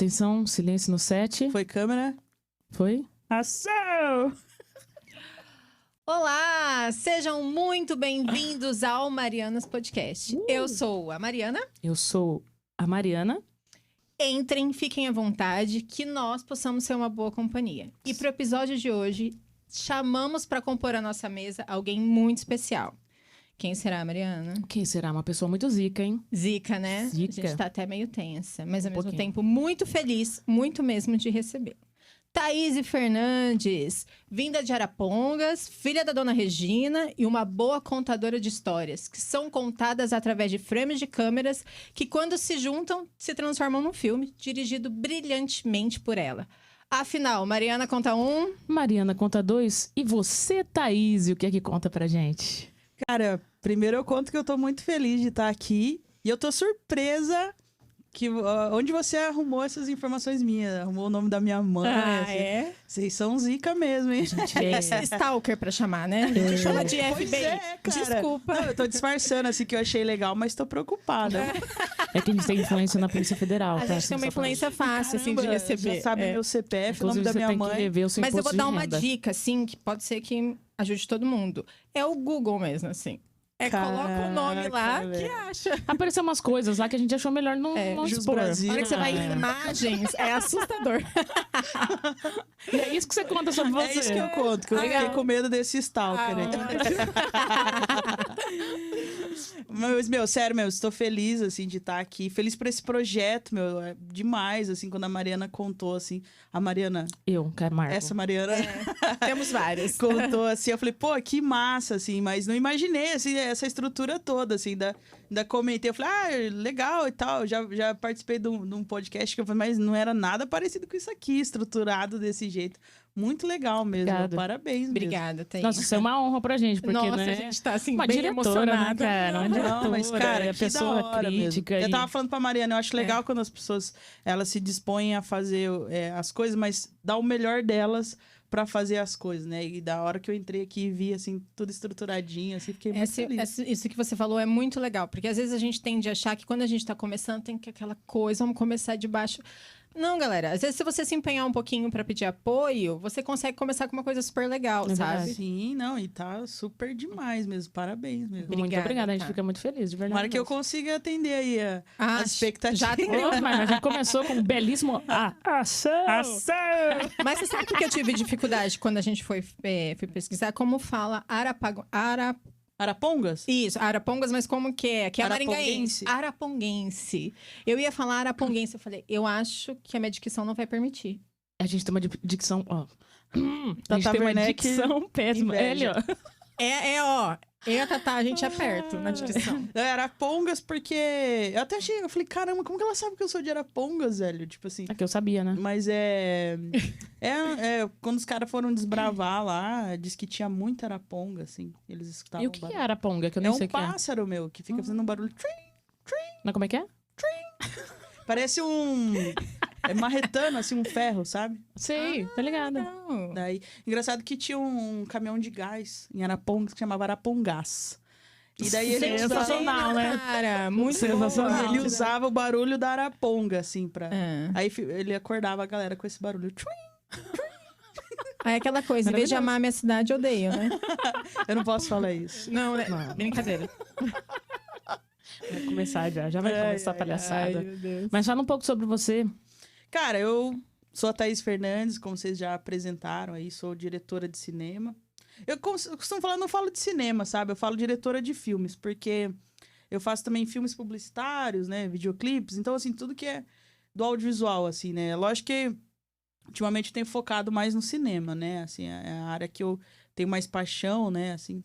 Atenção, silêncio no set. Foi câmera? Foi? Ação! Olá, sejam muito bem-vindos ao Marianas Podcast. Eu sou a Mariana. Eu sou a Mariana. Entrem, fiquem à vontade, que nós possamos ser uma boa companhia. E para o episódio de hoje, chamamos para compor a nossa mesa alguém muito especial. Quem será, Mariana? Quem será? Uma pessoa muito zica, hein? Zica, né? Zica. A gente tá até meio tensa, mas ao mesmo pouquinho. tempo muito feliz, muito mesmo de receber. Thaís Fernandes, vinda de Arapongas, filha da dona Regina e uma boa contadora de histórias, que são contadas através de frames de câmeras que, quando se juntam, se transformam num filme, dirigido brilhantemente por ela. Afinal, Mariana conta um... Mariana conta 2. E você, Thaís, o que é que conta pra gente? Cara, primeiro eu conto que eu tô muito feliz de estar aqui. E eu tô surpresa que onde você arrumou essas informações minhas. Arrumou o nome da minha mãe. é? Vocês são zica mesmo, hein? Stalker pra chamar, né? Chama de Pois FBI. é, cara. Desculpa. Não, eu tô disfarçando, assim, que eu achei legal, mas tô preocupada. É que a gente tem influência na Polícia Federal, A tá? gente Assim, tem uma só pra- influência fácil, assim, de Caramba, receber. já sabe É. meu CPF, o Inclusive, nome da você minha tem que mãe. rever o seu Mas eu imposto vou dar de uma renda. dica, assim, que pode ser que ajude todo mundo. É o Google mesmo, assim. Coloca o nome lá, Caraca, que velho. acha. Apareceu umas coisas lá que a gente achou melhor não Jus expor. Brasil. Na hora que você vai Ah, em imagens, é assustador. E é isso que você conta sobre você. É isso que eu conto, que eu Legal. fiquei com medo desse stalker aí. Mas, meu, sério, meu, estou feliz, assim, de estar aqui. Feliz por esse projeto, meu, é demais, assim, quando a Mariana contou, assim. A Mariana, Eu, Camargo. essa Mariana Temos vários. contou, assim, eu falei, pô, que massa, assim, mas não imaginei, assim, essa estrutura toda, assim, ainda comentei, eu falei, legal e tal, já participei de um podcast que eu falei, mas não era nada parecido com isso aqui, estruturado desse jeito. Muito legal mesmo, Obrigada. parabéns mesmo. Obrigada, Thaís. Nossa, isso é uma honra pra gente, porque, Nossa, né? a gente tá, assim, Uma bem diretora, né, emocionada. cara? Uma diretora, Não, mas, cara, a que pessoa da hora crítica. mesmo. Eu e- tava falando pra Mariana, eu acho legal quando as pessoas, elas se dispõem a fazer as coisas, mas dá o melhor delas pra fazer as coisas, né? E da hora que eu entrei aqui e vi, assim, tudo estruturadinho, assim, fiquei muito feliz. Isso que você falou é muito legal, porque às vezes a gente tende a achar que quando a gente tá começando, tem que aquela coisa, vamos começar de baixo. Não, galera, às vezes se você se empenhar um pouquinho pra pedir apoio, você consegue começar com uma coisa super legal, É sabe? verdade. Sim, não, e tá super demais mesmo, parabéns mesmo. Muito Obrigada, obrigada, a gente tá. fica muito feliz, de verdade. Tomara que eu mesmo. consiga atender aí Ah, as expectativas. já atendeu. Ô, mas já começou com um belíssimo ação! Mas você sabe o que eu tive dificuldade quando a gente foi pesquisar? Como fala Arapongas? Isso, Arapongas, mas como que é? Que é Araponguense? maringaense. Araponguense. Eu ia falar araponguense, eu falei, eu acho que a minha dicção não vai permitir. A gente tem uma dicção, ó. A Tata gente tem uma Werneck, dicção péssima. inveja. Ele, ó. Ó. Eu e a Tatá, a gente é perto na dicção. Arapongas, porque... Eu até achei... Eu falei, caramba, como que ela sabe que eu sou de Arapongas, velho? Tipo assim... É que eu sabia, né? Mas quando os caras foram desbravar lá, diz que tinha muita araponga, assim. Eles escutavam E o que barulho. é araponga? Que eu É nem um sei o que é. pássaro, meu, que fica fazendo um barulho. Mas como é que é? Parece marretando, assim, um ferro, sabe? Sei, tá ligada. Não. Daí, engraçado que tinha um caminhão de gás em Arapongas que chamava Arapongás. E daí ele usava, Sensacional, né? Cara, muito Sensacional. bom. ele usava o barulho da araponga, assim, pra... É. Aí ele acordava a galera com esse barulho. Aí aquela coisa, em vez de amar a minha cidade, eu odeio, né? Eu não posso falar isso. Não, né? Não. Brincadeira. Vai começar já, já vai começar a palhaçada. Ai, meu Deus. Mas fala um pouco sobre você. Cara, eu sou a Thaís Fernandes, como vocês já apresentaram aí, sou diretora de cinema. Eu costumo falar, não falo de cinema, sabe? Eu falo diretora de filmes, porque eu faço também filmes publicitários, né? Videoclipes, então, assim, tudo que é do audiovisual, assim, né? Lógico que ultimamente eu tenho focado mais no cinema, né? Assim, é a área que eu tenho mais paixão, né? Assim,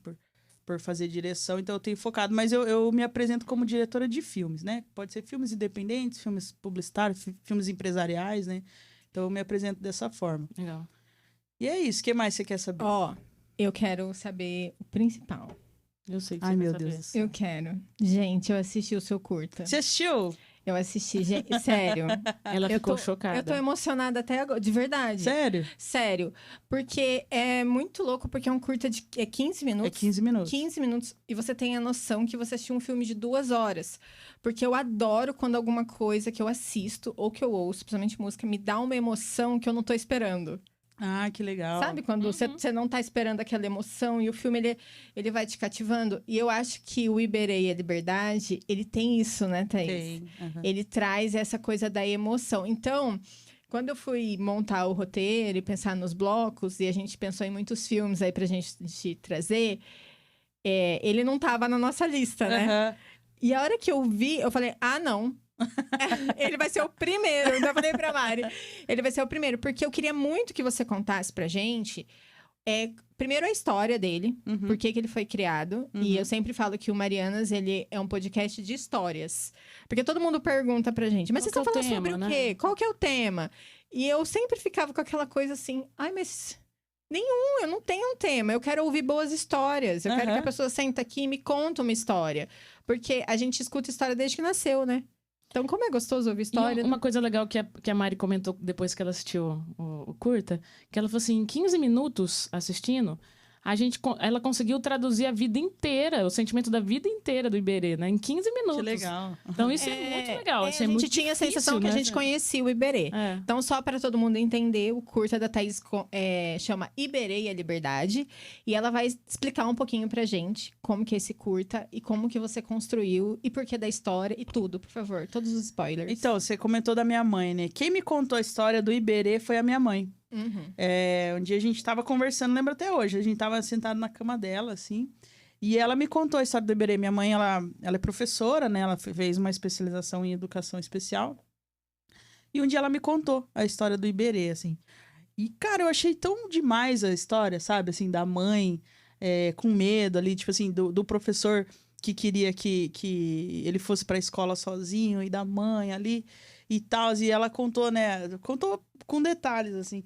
por fazer direção, então eu tenho focado. Mas eu me apresento como diretora de filmes, né? Pode ser filmes independentes, filmes publicitários, filmes empresariais, né? Então eu me apresento dessa forma. Legal. E é isso, o que mais você quer saber? Ó, eu quero saber o principal. Eu sei que Ai, você meu vai saber. Deus. Eu quero. Gente, eu assisti o seu curta. Você assistiu? Eu assisti, gente, sério. Ela ficou chocada. Eu tô emocionada até agora, de verdade. Sério? Sério. Porque é muito louco, porque é um curta de 15 minutos. É 15 minutos. 15 minutos. E você tem a noção que você assistiu um filme de 2 horas. Porque eu adoro quando alguma coisa que eu assisto ou que eu ouço, principalmente música, me dá uma emoção que eu não tô esperando. Ah, que legal. Sabe? Quando você não tá esperando aquela emoção e o filme, ele vai te cativando. E eu acho que o Iberê e a Liberdade, ele tem isso, né, Thaís? Tem. Uhum. Ele traz essa coisa da emoção. Então, quando eu fui montar o roteiro e pensar nos blocos, e a gente pensou em muitos filmes aí pra gente trazer, ele não tava na nossa lista, né? Uhum. E a hora que eu vi, eu falei, não. Ele vai ser o primeiro. Eu falei pra Mari. Ele vai ser o primeiro. Porque eu queria muito que você contasse pra gente... primeiro a história dele. Uhum. Por que ele foi criado. Uhum. E eu sempre falo que o Marianas, ele é um podcast de histórias. Porque todo mundo pergunta pra gente. Mas vocês estão falando sobre o quê? Qual que é o tema? E eu sempre ficava com aquela coisa assim... Ai, mas... Nenhum, eu não tenho um tema. Eu quero ouvir boas histórias. Eu quero que a pessoa senta aqui e me conte uma história. Porque a gente escuta história desde que nasceu, né? Então, como é gostoso ouvir história. E uma coisa legal que a Mari comentou depois que ela assistiu o curta, que ela falou assim, em 15 minutos assistindo, ela conseguiu traduzir a vida inteira, o sentimento da vida inteira do Iberê, né? Em 15 minutos. Que legal. Então, isso é muito legal. A gente tinha a sensação que a gente conhecia o Iberê. Então, só para todo mundo entender, o curta da Thaís chama Iberê e a Liberdade. E ela vai explicar um pouquinho pra gente como que é esse curta e como que você construiu e por que da história e tudo, por favor. Todos os spoilers. Então, você comentou da minha mãe, né? Quem me contou a história do Iberê foi a minha mãe. Uhum. Um dia a gente tava conversando, lembro até hoje. A gente tava sentado na cama dela, assim. E ela me contou a história do Iberê. Minha mãe, ela é professora, né? Ela fez uma especialização em educação especial. E um dia ela me contou a história do Iberê, assim. E, cara, eu achei tão demais a história, sabe? Assim, da mãe com medo ali, tipo assim, do professor que queria que ele fosse pra escola sozinho e da mãe ali e tal. E ela contou, né? Contou com detalhes, assim.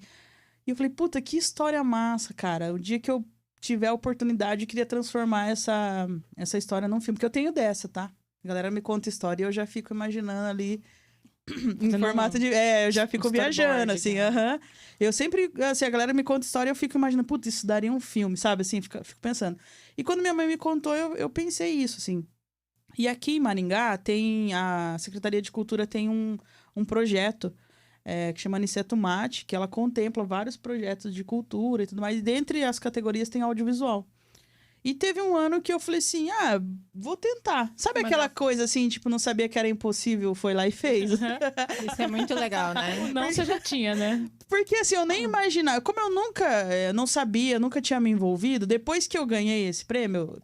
E eu falei, puta, que história massa, cara. O dia que eu tiver a oportunidade, eu queria transformar essa história num filme. Porque eu tenho dessa, tá? A galera me conta história e eu já fico imaginando ali em formato de... eu já fico viajando, assim. Eu sempre, assim, a galera me conta história e eu fico imaginando, puta, isso daria um filme, sabe? Assim, fico pensando. E quando minha mãe me contou, eu pensei isso, assim. E aqui em Maringá, a Secretaria de Cultura tem um projeto que chama Aniceto Mate, que ela contempla vários projetos de cultura e tudo mais. E dentre as categorias tem audiovisual. E teve um ano que eu falei assim, vou tentar. Sabe aquela coisa assim, tipo, não sabia que era impossível, foi lá e fez? Isso é muito legal, né? Não, você já tinha, né? Porque assim, eu nem imaginava. Como eu não sabia, nunca tinha me envolvido, depois que eu ganhei esse prêmio,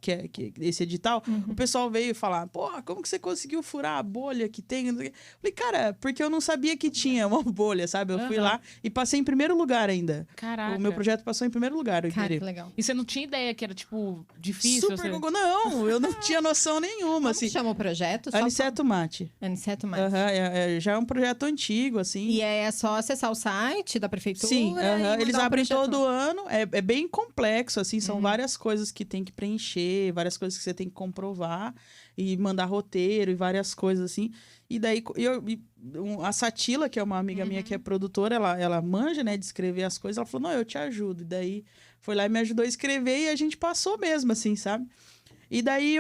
esse edital, o pessoal veio falar, pô, como que você conseguiu furar a bolha que tem? Eu falei, cara, porque eu não sabia que tinha uma bolha, sabe? Eu fui lá e passei em primeiro lugar ainda. Caraca. O meu projeto passou em primeiro lugar. Cara, que legal. E você não tinha ideia que era, tipo, difícil? Super Não, eu não tinha noção nenhuma, Como assim. que chama o projeto? Aniceto Mate. Aniceto Mate. Já é um projeto antigo, assim. E é só acessar o site da prefeitura? Sim, eles abrem todo ano. É bem complexo, assim. São várias coisas que tem que preencher, várias coisas que você tem que comprovar e mandar roteiro e várias coisas, assim. E daí, a Satila, que é uma amiga minha que é produtora, ela manja, né, de escrever as coisas. Ela falou, não, eu te ajudo. E daí, foi lá e me ajudou a escrever e a gente passou mesmo, assim, sabe? E daí,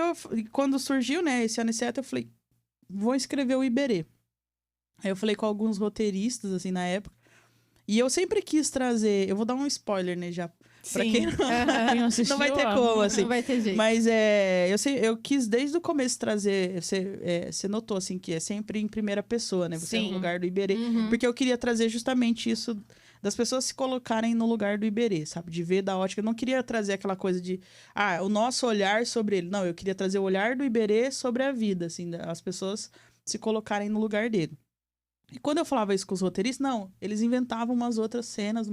quando surgiu, né, esse Aniceto, eu falei, vou escrever o Iberê. Aí eu falei com alguns roteiristas, assim, na época. E eu sempre quis trazer... Eu vou dar um spoiler, né, já. Pra quem não assistiu, não vai ter como, assim. Não vai ter jeito. Mas eu quis, desde o começo, trazer... Você notou, assim, que é sempre em primeira pessoa, né? Você é no lugar do Iberê. Porque eu queria trazer justamente isso... Das pessoas se colocarem no lugar do Iberê, sabe? De ver da ótica. Eu não queria trazer aquela coisa de... o nosso olhar sobre ele. Não, eu queria trazer o olhar do Iberê sobre a vida, assim. As pessoas se colocarem no lugar dele. E quando eu falava isso com os roteiristas, não, eles inventavam umas outras cenas.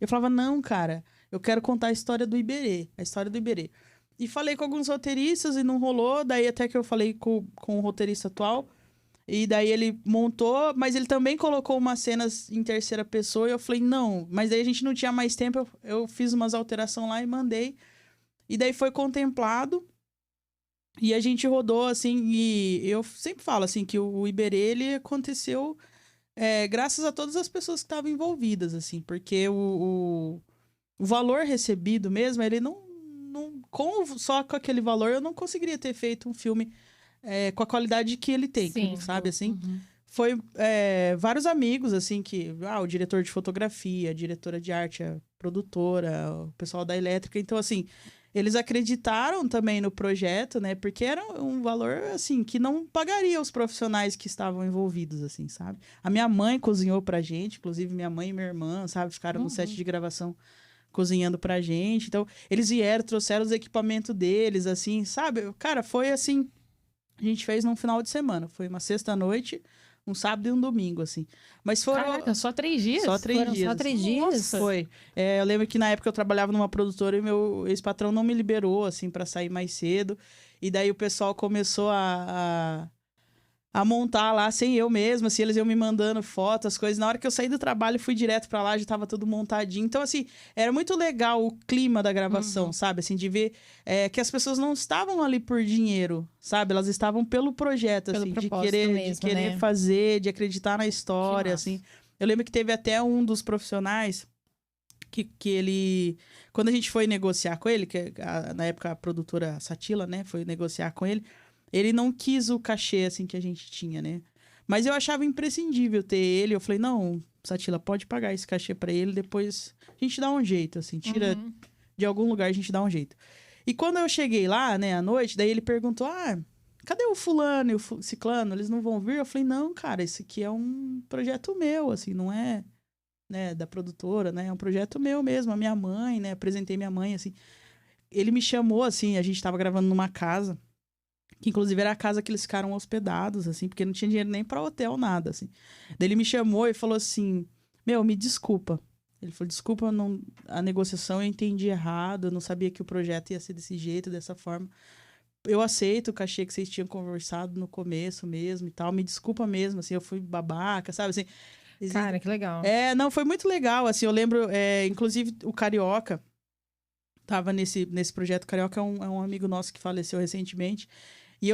Eu falava, não, cara, eu quero contar a história do Iberê, a história do Iberê. E falei com alguns roteiristas e não rolou, daí até que eu falei com o roteirista atual, e daí ele montou, mas ele também colocou umas cenas em terceira pessoa, e eu falei, não, mas daí a gente não tinha mais tempo, eu fiz umas alterações lá e mandei. E daí foi contemplado, E a gente rodou, assim, e eu sempre falo, assim, que o Iberê, ele aconteceu graças a todas as pessoas que estavam envolvidas, assim, porque o valor recebido mesmo, ele só com aquele valor, eu não conseguiria ter feito um filme com a qualidade que ele tem, Sim. sabe, assim? Uhum. Foi vários amigos, assim, o diretor de fotografia, a diretora de arte, a produtora, o pessoal da elétrica. Então, assim, eles acreditaram também no projeto, né? Porque era um valor, assim, que não pagaria os profissionais que estavam envolvidos, assim, sabe? A minha mãe cozinhou pra gente, inclusive minha mãe e minha irmã, sabe? Ficaram no set de gravação cozinhando pra gente. Então, eles vieram, trouxeram os equipamentos deles, assim, sabe? Cara, foi assim... A gente fez num final de semana. Foi uma sexta-noite, um sábado e um domingo, assim. Mas foram... Caraca, só 3 dias? Só 3 Foram dias. só 3 assim. dias? Nossa. Foi. Eu lembro que na época eu trabalhava numa produtora e meu ex-patrão não me liberou, assim, pra sair mais cedo. E daí o pessoal começou a montar lá sem eu mesma, assim, eles iam me mandando fotos, as coisas. Na hora que eu saí do trabalho, fui direto pra lá, já tava tudo montadinho. Então, assim, era muito legal o clima da gravação, sabe? Assim, de ver que as pessoas não estavam ali por dinheiro, sabe? Elas estavam pelo projeto, Pelo assim, propósito de mesmo, querer né? fazer, de acreditar na história, massa. assim. Eu lembro que teve até um dos profissionais que ele... Quando a gente foi negociar com ele, na época a produtora Satila, né, foi negociar com ele não quis o cachê, assim, que a gente tinha, né? Mas eu achava imprescindível ter ele. Eu falei, não, Satila, pode pagar esse cachê pra ele, depois a gente dá um jeito, assim, tira de algum lugar, a gente dá um jeito. E quando eu cheguei lá, né, à noite, daí ele perguntou, cadê o fulano e o ciclano? Eles não vão vir? Eu falei, não, cara, esse aqui é um projeto meu, assim, não é, né, da produtora, né? É um projeto meu mesmo, a minha mãe, né? Apresentei minha mãe, assim. Ele me chamou, assim, a gente tava gravando numa casa, que inclusive era a casa que eles ficaram hospedados, assim, porque não tinha dinheiro nem pra hotel, nada, assim. Daí ele me chamou e falou assim, me desculpa. Ele falou, desculpa, a negociação eu entendi errado, eu não sabia que o projeto ia ser desse jeito, dessa forma. Eu aceito o cachê que vocês tinham conversado no começo mesmo e tal, me desculpa mesmo, assim, eu fui babaca, sabe, assim. Cara, que legal. Não, foi muito legal, assim, eu lembro, inclusive o Carioca tava nesse projeto. Carioca é um amigo nosso que faleceu recentemente. E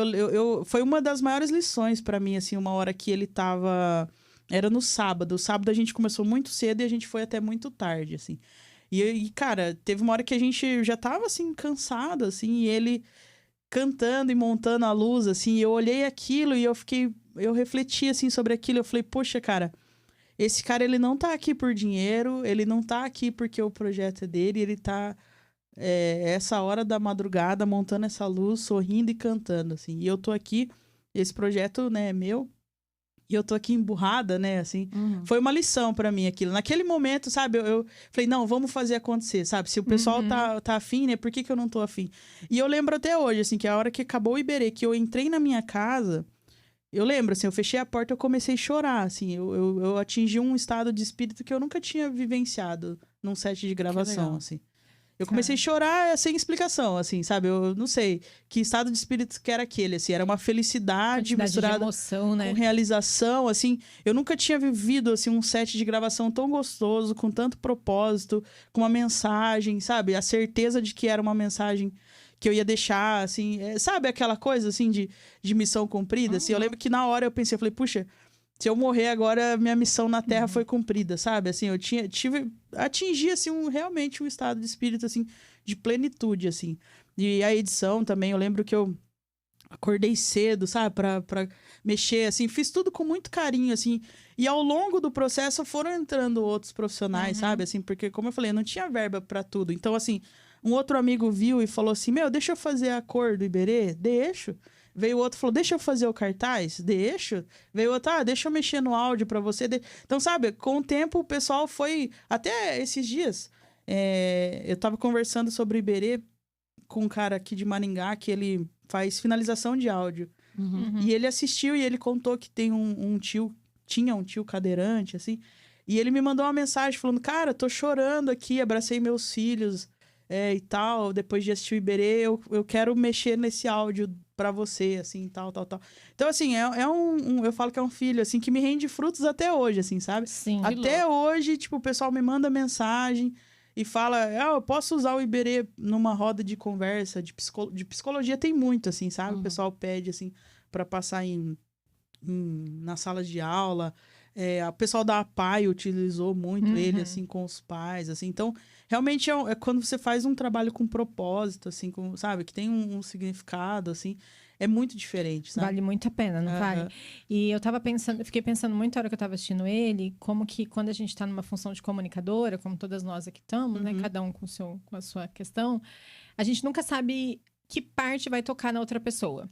foi uma das maiores lições pra mim, assim, uma hora que ele tava... Era no sábado. O sábado a gente começou muito cedo e a gente foi até muito tarde, assim. E cara, teve uma hora que a gente já tava, assim, cansado, assim, e ele cantando e montando a luz, assim, e eu olhei aquilo e eu refleti, assim, sobre aquilo. Eu falei, poxa, cara, esse cara, ele não tá aqui por dinheiro, ele não tá aqui porque o projeto é dele, ele tá... essa hora da madrugada, montando essa luz, sorrindo e cantando, assim. E eu tô aqui, esse projeto, né, é meu, e eu tô aqui emburrada, né, assim. Foi uma lição pra mim aquilo. Naquele momento, sabe, eu falei, não, vamos fazer acontecer, sabe? Se o pessoal tá afim, né, por que eu não tô afim? E eu lembro até hoje, assim, que a hora que acabou o Iberê, que eu entrei na minha casa, eu lembro, assim, eu fechei a porta e eu comecei a chorar, assim. Eu atingi um estado de espírito que eu nunca tinha vivenciado num set de gravação, assim. Eu comecei a chorar sem explicação, assim, sabe? Eu não sei que estado de espírito que era aquele, assim. Era uma felicidade misturada de emoção, né? com realização, assim. Eu nunca tinha vivido, assim, um set de gravação tão gostoso, com tanto propósito, com uma mensagem, sabe? A certeza de que era uma mensagem que eu ia deixar, assim... sabe aquela coisa, assim, de missão cumprida? Assim, eu lembro que na hora eu pensei, eu falei, puxa... Se eu morrer agora, minha missão na Terra foi cumprida, sabe? Assim, eu atingi, assim, realmente um estado de espírito, assim, de plenitude, assim. E a edição também, eu lembro que eu acordei cedo, sabe? Pra mexer, assim, fiz tudo com muito carinho, assim. E ao longo do processo foram entrando outros profissionais, sabe? Assim, porque, como eu falei, eu não tinha verba pra tudo. Então, assim, um outro amigo viu e falou assim, deixa eu fazer a cor do Iberê? Deixo. Veio outro e falou, deixa eu fazer o cartaz? Deixa. Veio outro, deixa eu mexer no áudio pra você. Então, sabe, com o tempo o pessoal foi... Até esses dias, eu tava conversando sobre o Iberê com um cara aqui de Maringá, que ele faz finalização de áudio. E ele assistiu e ele contou que tem tinha um tio cadeirante, assim. E ele me mandou uma mensagem falando, cara, tô chorando aqui, abracei meus filhos e tal. Depois de assistir o Iberê, eu quero mexer nesse áudio pra você, assim, tal. Então, assim, eu falo que é um filho, assim, que me rende frutos até hoje, assim, sabe? Sim. Até hoje, tipo, o pessoal me manda mensagem e fala, eu posso usar o Iberê numa roda de conversa, de psicologia tem muito, assim, sabe? O pessoal pede, assim, para passar na sala de aula. O pessoal da APAI utilizou muito ele, assim, com os pais, assim. Então, realmente é quando você faz um trabalho com propósito, assim, sabe? Que tem um significado, assim. É muito diferente, sabe? Vale muito a pena, não vale? E eu fiquei pensando muito na hora que eu tava assistindo ele, como que quando a gente tá numa função de comunicadora, como todas nós aqui estamos, né? Cada um com a sua questão, a gente nunca sabe que parte vai tocar na outra pessoa.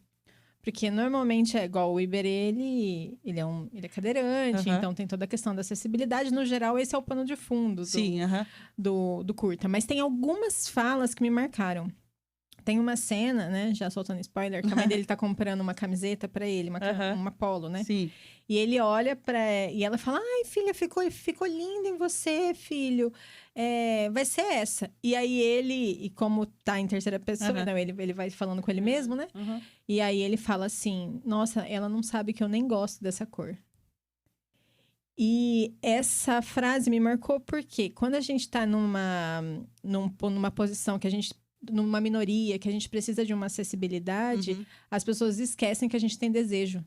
Porque normalmente é igual o Iberê, ele é cadeirante, então tem toda a questão da acessibilidade. No geral, esse é o pano de fundo do curta. Mas tem algumas falas que me marcaram. Tem uma cena, né, já soltando spoiler, que a mãe dele tá comprando uma camiseta pra ele, uma polo, né? Sim. E ele olha e ela fala, ai, filha, ficou linda em você, filho. Vai ser essa. E aí e como tá em terceira pessoa, não, ele vai falando com ele mesmo, né? E aí ele fala assim, nossa, ela não sabe que eu nem gosto dessa cor. E essa frase me marcou porque quando a gente tá numa posição que a gente numa minoria, que a gente precisa de uma acessibilidade, as pessoas esquecem que a gente tem desejo.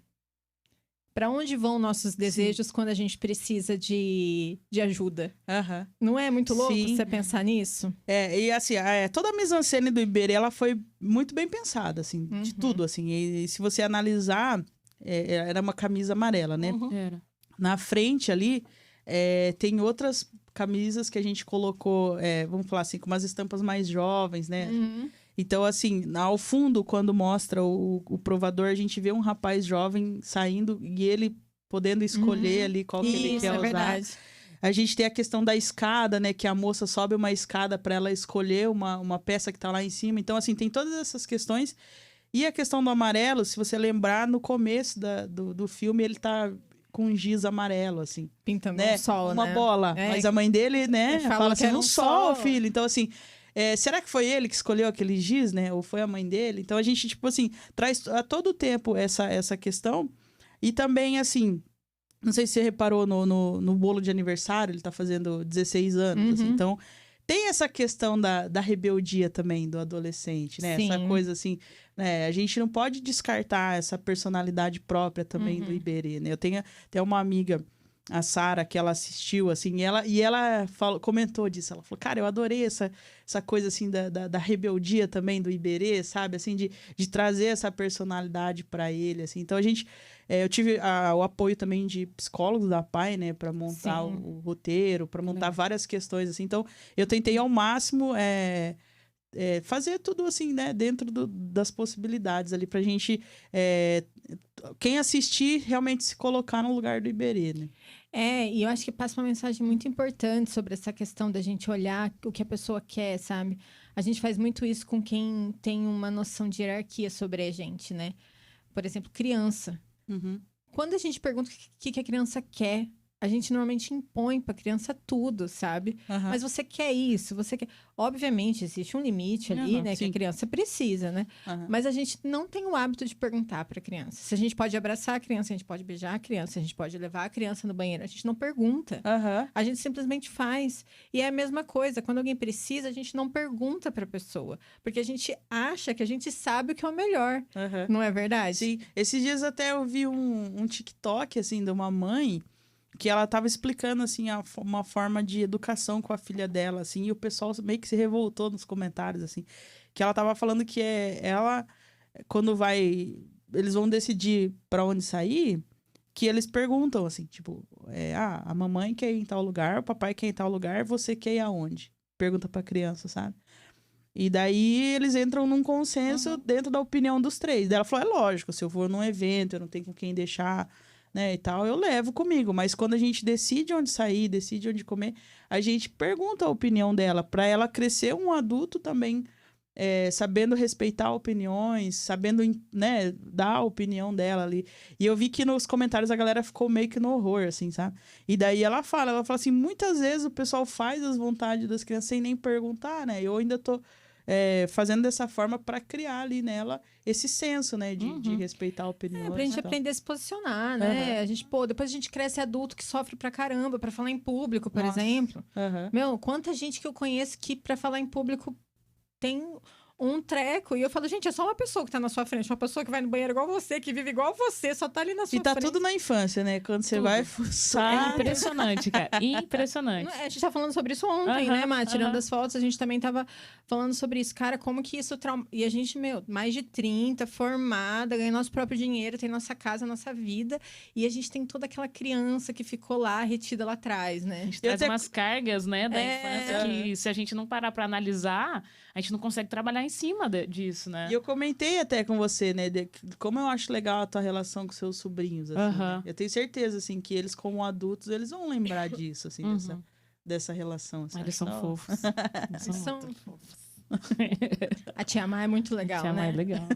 Para onde vão nossos desejos quando a gente precisa de ajuda? Não é muito louco você pensar nisso? E assim, toda a mise-en-scène do Iberê, ela foi muito bem pensada, assim, de tudo, assim. E se você analisar, era uma camisa amarela, né? Era. Na frente ali, tem outras camisas que a gente colocou, vamos falar assim, com umas estampas mais jovens, né? Então, assim, ao fundo, quando mostra o provador, a gente vê um rapaz jovem saindo e ele podendo escolher ali qual que ele quer usar. Verdade. A gente tem a questão da escada, né? Que a moça sobe uma escada para ela escolher uma peça que tá lá em cima. Então, assim, tem todas essas questões. E a questão do amarelo, se você lembrar, no começo do filme, ele tá com um giz amarelo, assim. Pintando né? um sol, uma né? bola. Mas a mãe dele, né? Fala assim, era um sol, filho. Então, assim... será que foi ele que escolheu aquele giz, né? Ou foi a mãe dele? Então, a gente, tipo assim, traz a todo tempo essa questão. E também, assim... Não sei se você reparou no bolo de aniversário. Ele tá fazendo 16 anos, assim. Então, tem essa questão da rebeldia também do adolescente, né? Sim. Essa coisa, assim... né? A gente não pode descartar essa personalidade própria também do Iberê, né? Eu tenho até uma amiga... A Sara, que ela assistiu, assim, e ela comentou disso. Ela falou, cara, eu adorei essa coisa, assim, da rebeldia também do Iberê, sabe? Assim, de trazer essa personalidade para ele, assim. Então, eu tive o apoio também de psicólogos da PAI, né? Para montar o roteiro, para montar várias questões, assim. Então, eu tentei ao máximo fazer tudo, assim, né? Dentro das possibilidades ali, pra gente... quem assistir, realmente se colocar no lugar do Iberê, né? E eu acho que passa uma mensagem muito importante sobre essa questão da gente olhar o que a pessoa quer, sabe? A gente faz muito isso com quem tem uma noção de hierarquia sobre a gente, né? Por exemplo, criança. Quando a gente pergunta o que a criança quer, a gente normalmente impõe pra criança tudo, sabe? Mas você quer isso, você quer... Obviamente, existe um limite ali, né? Que a criança precisa, né? Mas a gente não tem o hábito de perguntar pra criança. Se a gente pode abraçar a criança, a gente pode beijar a criança, a gente pode levar a criança no banheiro. A gente não pergunta. A gente simplesmente faz. E é a mesma coisa. Quando alguém precisa, a gente não pergunta pra pessoa. Porque a gente acha que a gente sabe o que é o melhor. Não é verdade? Sim. Esses dias até eu vi um TikTok, assim, de uma mãe... que ela tava explicando, assim, uma forma de educação com a filha dela, assim, e o pessoal meio que se revoltou nos comentários, assim, que ela tava falando que ela, quando eles vão decidir pra onde sair, que eles perguntam, assim, tipo, a mamãe quer ir em tal lugar, o papai quer ir em tal lugar, você quer ir aonde? Pergunta pra criança, sabe? E daí eles entram num consenso dentro da opinião dos três. Daí ela falou, lógico, se eu for num evento, eu não tenho com quem deixar... né, e tal, eu levo comigo. Mas quando a gente decide onde sair, decide onde comer, a gente pergunta a opinião dela, para ela crescer um adulto também, sabendo respeitar opiniões, sabendo, né, dar a opinião dela ali. E eu vi que nos comentários a galera ficou meio que no horror, assim, sabe? E daí ela fala assim, muitas vezes o pessoal faz as vontades das crianças sem nem perguntar, né? Eu ainda tô fazendo dessa forma para criar ali nela esse senso, né? De respeitar a opinião. Pra gente aprender a se posicionar, né? A gente, depois a gente cresce adulto que sofre pra caramba pra falar em público, por exemplo. Meu, quanta gente que eu conheço que pra falar em público tem um treco. E eu falo, gente, é só uma pessoa que tá na sua frente. Uma pessoa que vai no banheiro igual você, que vive igual você, só tá ali na sua frente. E tá tudo na infância, né? Quando você vai fuçar... É impressionante, cara. Impressionante. A gente tá falando sobre isso ontem, né, Má? Tirando as fotos, a gente também tava falando sobre isso. Cara, como que isso... E a gente, mais de 30, formada, ganha nosso próprio dinheiro, tem nossa casa, nossa vida. E a gente tem toda aquela criança que ficou lá, retida lá atrás, né? A gente traz umas cargas, né, da infância que se a gente não parar pra analisar, a gente não consegue trabalhar em cima disso, né? E eu comentei até com você, né, como eu acho legal a tua relação com seus sobrinhos, assim, né? Eu tenho certeza, assim, que eles, como adultos, eles vão lembrar disso, assim, dessa relação. Assim, eles são fofos. Eles são fofos. A Tia Má é muito legal, Tia Má né? é legal.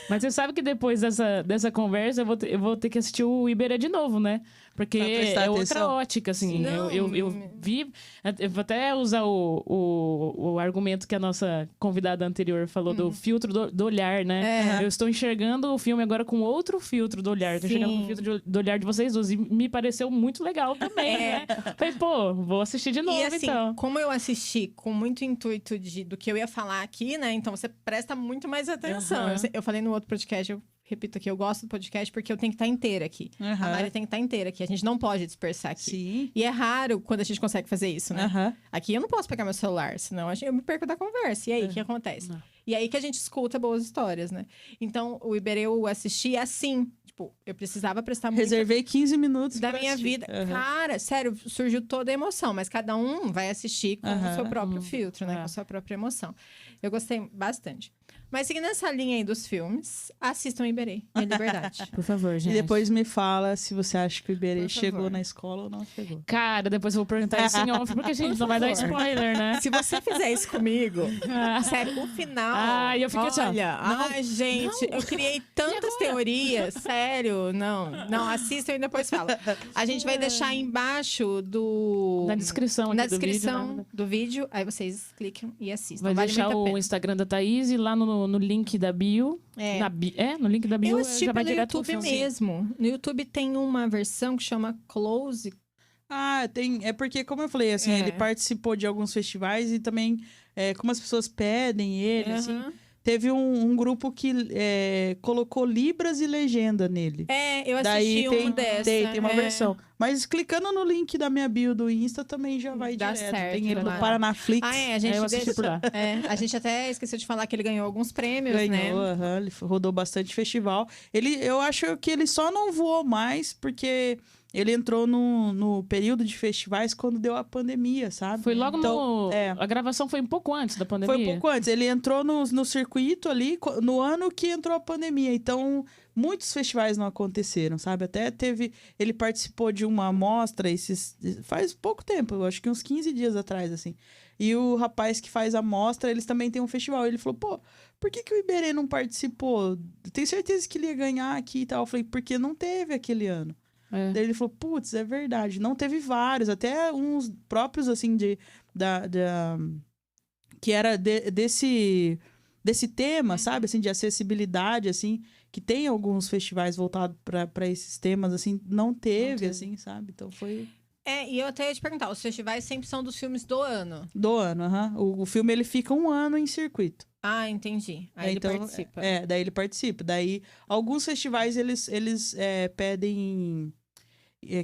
Mas você sabe que depois dessa conversa eu vou ter que assistir o Iberê de novo, né? Porque é outra ótica, assim. Eu vi... Eu vou até usar o argumento que a nossa convidada anterior falou do filtro do olhar, né? Eu estou enxergando o filme agora com outro filtro do olhar. Estou enxergando com o filtro do olhar de vocês duas. E me pareceu muito legal também, né? Falei, vou assistir de novo, e, assim, então. como eu assisti com muito intuito do que eu ia falar aqui, né? Então você presta muito mais atenção. Eu falei no outro podcast, eu repito aqui, eu gosto do podcast porque eu tenho que estar inteira aqui. A Mari tem que estar inteira aqui. A gente não pode dispersar aqui. Sim. E é raro quando a gente consegue fazer isso, né? Aqui eu não posso pegar meu celular, senão eu me perco da conversa. E aí, o que acontece? E aí que a gente escuta boas histórias, né? Então, o Iberê eu assisti assim. Tipo, eu precisava prestar muito... Reservei 15 minutos da minha vida. Cara, sério, surgiu toda a emoção. Mas cada um vai assistir com o seu próprio filtro, né? Com a sua própria emoção. Eu gostei bastante. Mas seguindo essa linha aí dos filmes, assistam Iberê, em Liberdade. Por favor, gente. E depois me fala se você acha que o Iberê chegou na escola ou não chegou. Cara, depois eu vou perguntar isso em off, porque a gente não vai dar spoiler, né? Se você fizer isso comigo, sério, o final... eu fiquei assim, ai, gente, eu criei tantas teorias, sério, não, assistam e depois fala. A gente vai deixar embaixo na descrição aqui do vídeo, aí vocês clicam e assistam. Vai deixar o Instagram da Thaís e lá no link da bio. No link da bio já vai direto no YouTube mesmo. No YouTube tem uma versão que chama Close. Tem. É porque, como eu falei, assim, ele participou de alguns festivais e também, como as pessoas pedem ele, assim. Teve um grupo que colocou libras e legenda nele. Eu assisti uma dessa. Tem uma versão. Mas clicando no link da minha bio do Insta também já vai Dá direto. certo, Tem ele no Paranaflix. A gente eu assisti por lá. A gente até esqueceu de falar que ele ganhou alguns prêmios, né? Ele rodou bastante festival. Eu acho que ele só não voou mais porque... Ele entrou no período de festivais quando deu a pandemia, sabe? Foi logo A gravação foi um pouco antes da pandemia. Foi um pouco antes. Ele entrou no circuito ali no ano que entrou a pandemia. Então, muitos festivais não aconteceram, sabe? Até ele participou de uma amostra faz pouco tempo, eu acho que uns 15 dias atrás, assim. E o rapaz que faz a amostra, eles também têm um festival. Ele falou, por que o Iberê não participou? Tenho certeza que ele ia ganhar aqui e tal. Eu falei, porque não teve aquele ano. Daí ele falou, putz, é verdade. Não teve vários, até uns próprios, assim, que era desse tema, sabe? Assim, de acessibilidade, assim, que tem alguns festivais voltados para esses temas, assim, não teve, assim, sabe? Então foi... E eu até ia te perguntar, os festivais sempre são dos filmes do ano? Do ano, o filme, ele fica um ano em circuito. Entendi. Aí ele participa. Daí ele participa. Daí, alguns festivais, eles pedem...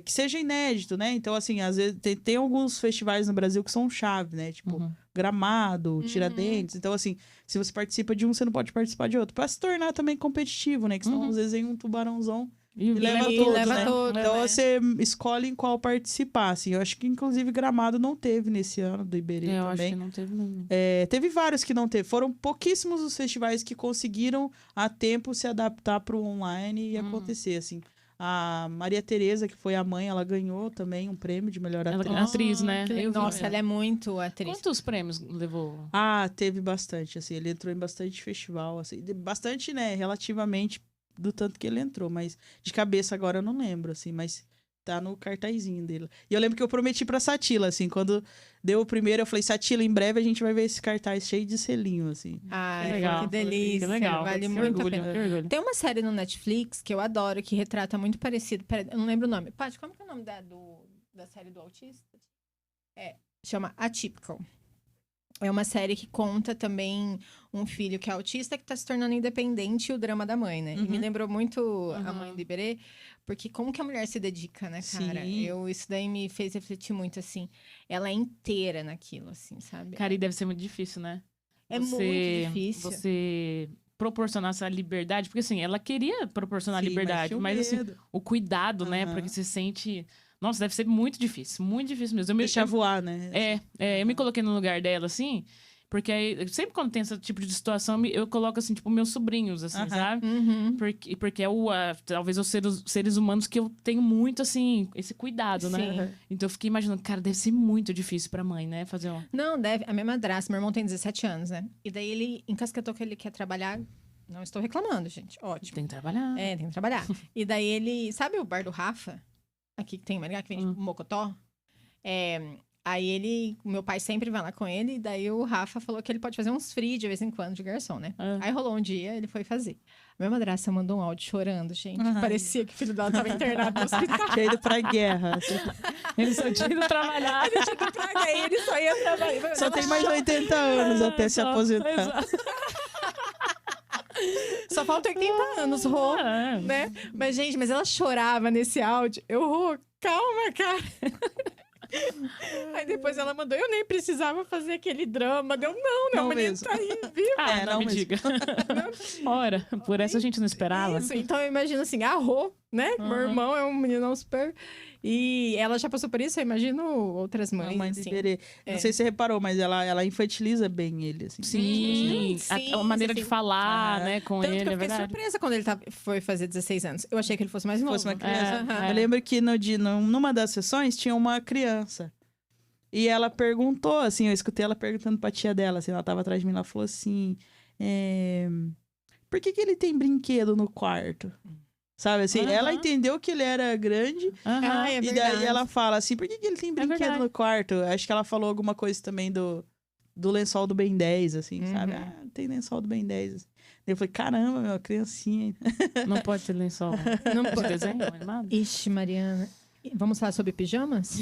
que seja inédito, né? Então, assim, às vezes tem alguns festivais no Brasil que são chave, né? Tipo, Gramado, Tiradentes. Então, assim, se você participa de um, você não pode participar de outro. Pra se tornar também competitivo, né? Que senão, às vezes, vem um tubarãozão e leva todos, né? Então, você escolhe em qual participar, assim. Eu acho que, inclusive, Gramado não teve nesse ano, do Iberê também. Eu acho que não teve mesmo. Teve vários que não teve. Foram pouquíssimos os festivais que conseguiram, a tempo, se adaptar pro online e acontecer, assim. A Maria Tereza, que foi a mãe, ela ganhou também um prêmio de melhor atriz. Ela é atriz, né? Nossa, ela é muito atriz. Quantos prêmios levou? Teve bastante, assim. Ele entrou em bastante festival, assim. Bastante, né? Relativamente do tanto que ele entrou. Mas de cabeça agora eu não lembro, assim. Mas tá no cartazinho dele. E eu lembro que eu prometi pra Satila, assim, quando deu o primeiro, eu falei, Satila, em breve a gente vai ver esse cartaz cheio de selinho, assim. Ai, Que legal. que delícia. Que legal. Vale Que muito a orgulho, pena. que orgulho. Tem uma série no Netflix que eu adoro, que retrata muito parecido. Pera, eu não lembro o nome. Paty, como que é o nome da série do autista? Chama Atypical. É uma série que conta também um filho que é autista que tá se tornando independente e o drama da mãe, né? E me lembrou muito a mãe do Iberê, porque como que a mulher se dedica, né, cara? Sim. Isso daí me fez refletir muito, assim. Ela é inteira naquilo, assim, sabe? Cara, e deve ser muito difícil, né? É muito difícil. Você proporcionar essa liberdade, porque assim, ela queria proporcionar Sim, liberdade, tinha o mas assim, medo. o cuidado, né? Porque você sente. Nossa, deve ser muito difícil mesmo. Deixar voar, né? Eu me coloquei no lugar dela, assim, porque aí, sempre quando tem esse tipo de situação, eu coloco, assim, tipo, meus sobrinhos, assim, sabe? Uhum. Porque é talvez os seres humanos que eu tenho muito, assim, esse cuidado, né? Sim. Então eu fiquei imaginando, cara, deve ser muito difícil pra mãe, né? Fazer um. Não, deve. A minha madrasta, meu irmão tem 17 anos, né? E daí ele encasquetou que ele quer trabalhar. Não estou reclamando, gente. Ótimo. Tem que trabalhar. É, tem que trabalhar. E daí ele. Sabe o bar do Rafa? Aqui que tem em Maringá, que vende mocotó? Aí meu pai sempre vai lá com ele, e daí o Rafa falou que ele pode fazer uns free de vez em quando de garçom, né? Aí rolou um dia, ele foi fazer. A minha madrasta mandou um áudio chorando, gente. Parecia que o filho dela tava internado no hospital. Tinha ido pra guerra. Ele só tinha ido trabalhar. Ele tinha ido pra guerra, ele só ia trabalhar. Só tem mais de 80 anos até se aposentar. Exato. Só falta 80 anos, Rô, né? Mas, gente, ela chorava nesse áudio. Rô, calma, cara. Aí depois ela mandou, eu nem precisava fazer aquele drama. Deu, não, mas ele tá aí, viu? Não me mesmo. diga. Ora, por essa a gente não esperava. Isso, então eu imagino assim, a Rô, né? Meu irmão é um meninão super... E ela já passou por isso, eu imagino outras mães, A mãe do assim. Iberê. Não sei se você reparou, mas ela infantiliza bem ele, assim. Sim, Sim, a maneira sim. de falar, né, com Tanto ele, que eu é fiquei verdade. surpresa quando ele foi fazer 16 anos. Eu achei que ele fosse mais novo. Fosse uma criança. Aham. Eu lembro que numa das sessões tinha uma criança. E ela perguntou, assim, eu escutei ela perguntando pra tia dela, assim, ela tava atrás de mim, ela falou assim, por que ele tem brinquedo no quarto? Sabe, assim, ela entendeu que ele era grande, Ah, é e verdade. daí ela fala assim, por que ele tem brinquedo verdade. no quarto? Acho que ela falou alguma coisa também do lençol do Ben 10, assim, sabe? Ah, tem lençol do Ben 10. Assim. Daí eu falei, caramba, meu, criancinha. Não pode ter lençol Não de pode. desenho animado? Ixi, Mariana. Vamos falar sobre pijamas?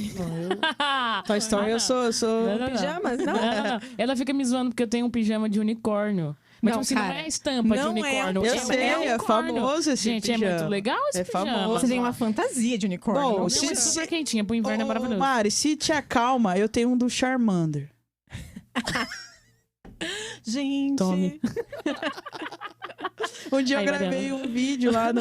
Toy Story, eu sou... Não. Pijamas? Não. Não. Ela fica me zoando porque eu tenho um pijama de unicórnio. Mas Não, tipo assim, cara, não é a estampa de não é unicórnio. um Eu pijama, sei, é um é unicórnio. famoso esse Gente, pijama. é muito legal esse É pijama. famoso. Você tem uma fantasia de unicórnio. Bom, não? Não, se- é super quentinha. Pro inverno é maravilhoso. Mari, se te acalma, eu tenho um do Charmander. Gente. Tome. Um dia eu Ai, gravei Mariana. um vídeo lá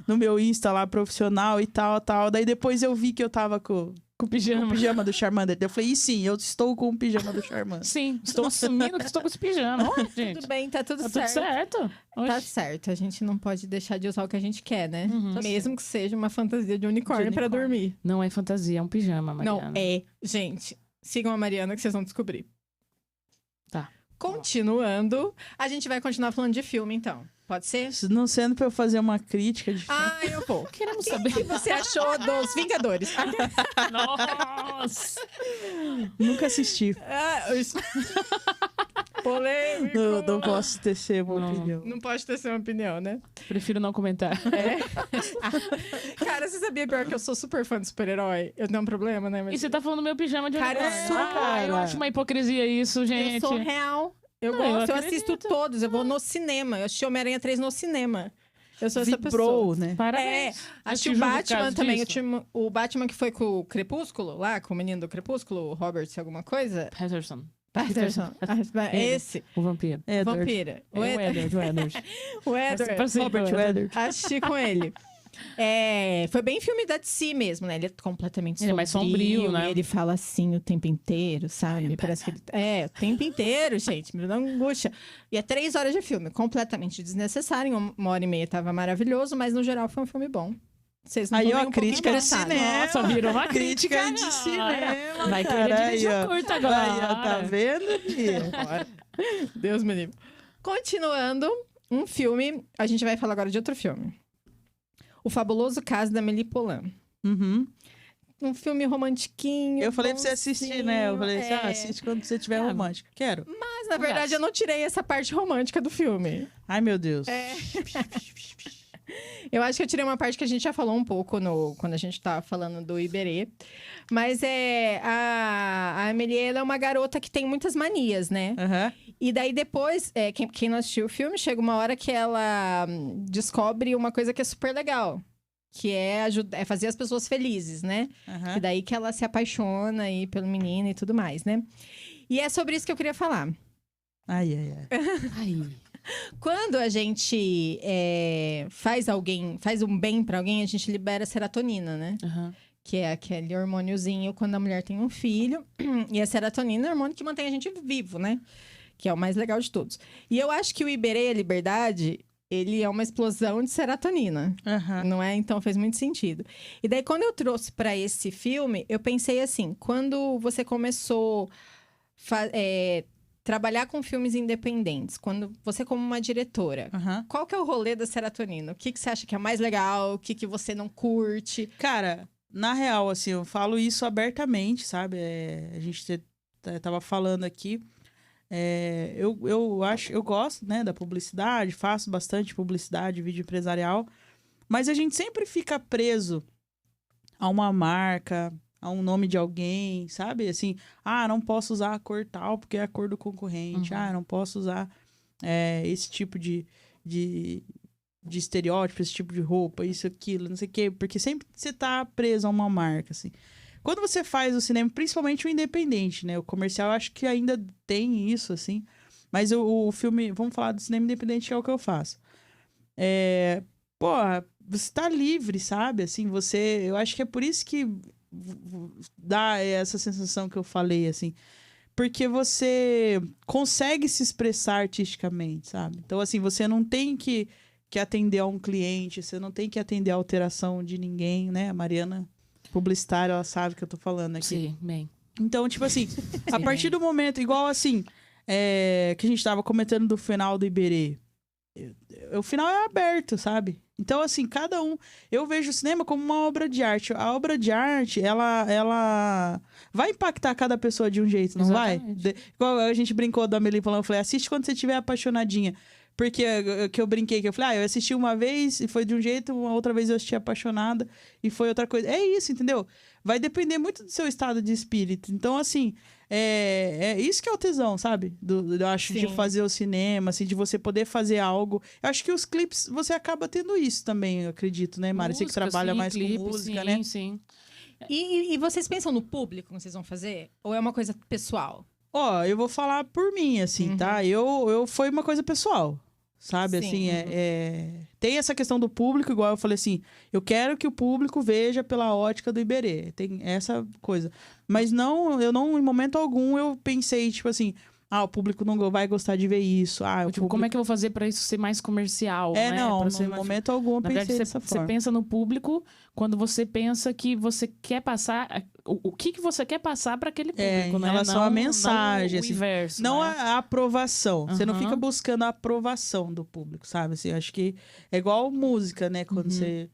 no meu Insta lá, profissional e tal. Daí depois eu vi que eu tava com Com o pijama. pijama do Charmander. Daí eu falei, e sim, eu estou com o pijama do Charmander. Sim, estou assumindo que estou com esse pijama. Ó, gente. Tudo bem, tá tudo Tá certo. tudo certo. Tá Oxi. certo, a gente não pode deixar de usar o que a gente quer, né? Uhum. Mesmo que seja uma fantasia de unicórnio pra unicórnio. dormir. Não é fantasia, é um pijama, Mariana. Não, é. Gente, sigam a Mariana que vocês vão descobrir. Tá. Continuando, a gente vai continuar falando de filme, então. Pode ser? Não sendo pra eu fazer uma crítica de Ah, eu vou. Queremos O saber. que você achou dos Vingadores? Nossa! Nunca assisti. Polêmico. Não posso tecer uma Não. opinião. Não pode ter sua opinião, né? Prefiro não comentar. Cara, você sabia pior que eu sou super fã de super-herói? Eu tenho um problema, né? E Mas você tá falando do meu pijama de Cara, eu unicórnio. sou, Ah, eu cara. acho uma hipocrisia isso, gente. eu sou real. Eu Não, eu gosto, eu acredito. assisto todos. Eu vou no cinema. Eu assisti Homem-Aranha 3 no cinema. Eu sou essa pessoa. Vibrou, né? Parabéns. Assisti Eu o te julgo por Batman causa também. disso. O Batman que foi com o Crepúsculo, lá, com o menino do Crepúsculo, o Robert, alguma coisa. Patterson, Patterson. Esse. o vampiro. Edward. Vampira. É o Edward, o Edward. O Edward. Passei Robert pelo Weather. Assisti com ele. Foi bem filme da DC mesmo, né? Ele é completamente Ele é mais sombrio, né? E ele fala assim o tempo inteiro, sabe? Parece que ele... o tempo inteiro, gente. Me dá angústia. E é 3 horas de filme, completamente desnecessário. Em 1h30 tava maravilhoso, mas no geral foi um filme bom. Vocês não Aí, estão ó, nem um pouquinho crítica de interessados. cinema. Nossa, virou uma Crítica crítica de agora. cinema, Vai cara. querer dirigir Aí, ó. um curta agora. Aí, ó, tá vendo, Bia? Deus me livre. Continuando, um filme. A gente vai falar agora de outro filme. O Fabuloso Caso da Amélie Poulain. Uhum. Um filme romantiquinho. Eu falei pra você assistir, né? Eu falei assim, assiste quando você tiver romântico. Quero. Mas, na verdade, eu não tirei essa parte romântica do filme. Ai, meu Deus. Eu acho que eu tirei uma parte que a gente já falou um pouco quando a gente tava falando do Iberê. Mas a Amélie, ela é uma garota que tem muitas manias, né? Aham. E daí depois, quem não assistiu o filme, chega uma hora que ela descobre uma coisa que é super legal. Que é fazer as pessoas felizes, né? Aham. E daí que ela se apaixona aí pelo menino e tudo mais, né? E é sobre isso que eu queria falar. Ai, ai, ai. Ai. Quando a gente faz um bem pra alguém, a gente libera serotonina, né? Aham. Que é aquele hormôniozinho quando a mulher tem um filho. E a serotonina é o hormônio que mantém a gente vivo, né? Que é o mais legal de todos. E eu acho que o Iberê, a Liberdade, ele é uma explosão de serotonina. Aham. Não é? Então fez muito sentido. E daí, quando eu trouxe pra esse filme, eu pensei assim: quando você começou trabalhar com filmes independentes, quando você, como uma diretora, Aham. qual que é o rolê da serotonina? O que você acha que é mais legal? O que você não curte? Cara, na real, assim, eu falo isso abertamente, sabe? A gente tava falando aqui. Eu gosto, né, da publicidade, faço bastante publicidade, vídeo empresarial, mas a gente sempre fica preso a uma marca, a um nome de alguém, sabe? Assim, não posso usar a cor tal porque é a cor do concorrente, Uhum. não posso usar esse tipo de estereótipo, esse tipo de roupa, isso, aquilo, não sei o quê, porque sempre você tá preso a uma marca, assim. Quando você faz o cinema, principalmente o independente, né? O comercial, eu acho que ainda tem isso, assim. Mas o filme... Vamos falar do cinema independente, que é o que eu faço. Você tá livre, sabe? Assim, você... Eu acho que é por isso que dá essa sensação que eu falei, assim. Porque você consegue se expressar artisticamente, sabe? Então, assim, você não tem que atender a um cliente, você não tem que atender a alteração de ninguém, né? A Mariana... publicitária, ela sabe que eu tô falando aqui. Sim, bem. Então, tipo assim, a partir do momento, igual assim, que a gente tava comentando do final do Iberê, o final é aberto, sabe? Então, assim, cada um... Eu vejo o cinema como uma obra de arte. A obra de arte, ela vai impactar cada pessoa de um jeito, não Exatamente. vai? Igual a gente brincou da Amélie falando, eu falei, assiste quando você estiver apaixonadinha. Porque que eu brinquei, que eu falei, eu assisti uma vez e foi de um jeito, uma outra vez eu assisti apaixonada e foi outra coisa. É isso, entendeu? Vai depender muito do seu estado de espírito. Então, assim, é isso que é o tesão, sabe? Eu acho, de Sim. fazer o cinema, assim, de você poder fazer algo. Eu acho que os clipes, você acaba tendo isso também, eu acredito, né, Mari? Você que Música, trabalha sim, mais clipe, com música, sim, né? Sim. E vocês pensam no público quando vocês vão fazer? Ou é uma coisa pessoal? Ó, eu vou falar por mim, assim, tá? Eu foi uma coisa pessoal, sabe? Sim, Assim, tem essa questão do público, igual eu falei assim, eu quero que o público veja pela ótica do Iberê. Tem essa coisa. Mas eu não, em momento algum, eu pensei, tipo assim, o público não vai gostar de ver isso. Tipo, como é que eu vou fazer pra isso ser mais comercial, né? Não, Pra no ser mais... momento algum eu Na pensei verdade, dessa você forma. pensa no público quando você pensa que você quer passar... O que você quer passar para aquele público, Em né? relação Não- à mensagem, não o assim. inverso, Não né? a aprovação. Você não Aham. fica buscando a aprovação do público, sabe? Assim, eu acho que é igual música, né? Quando você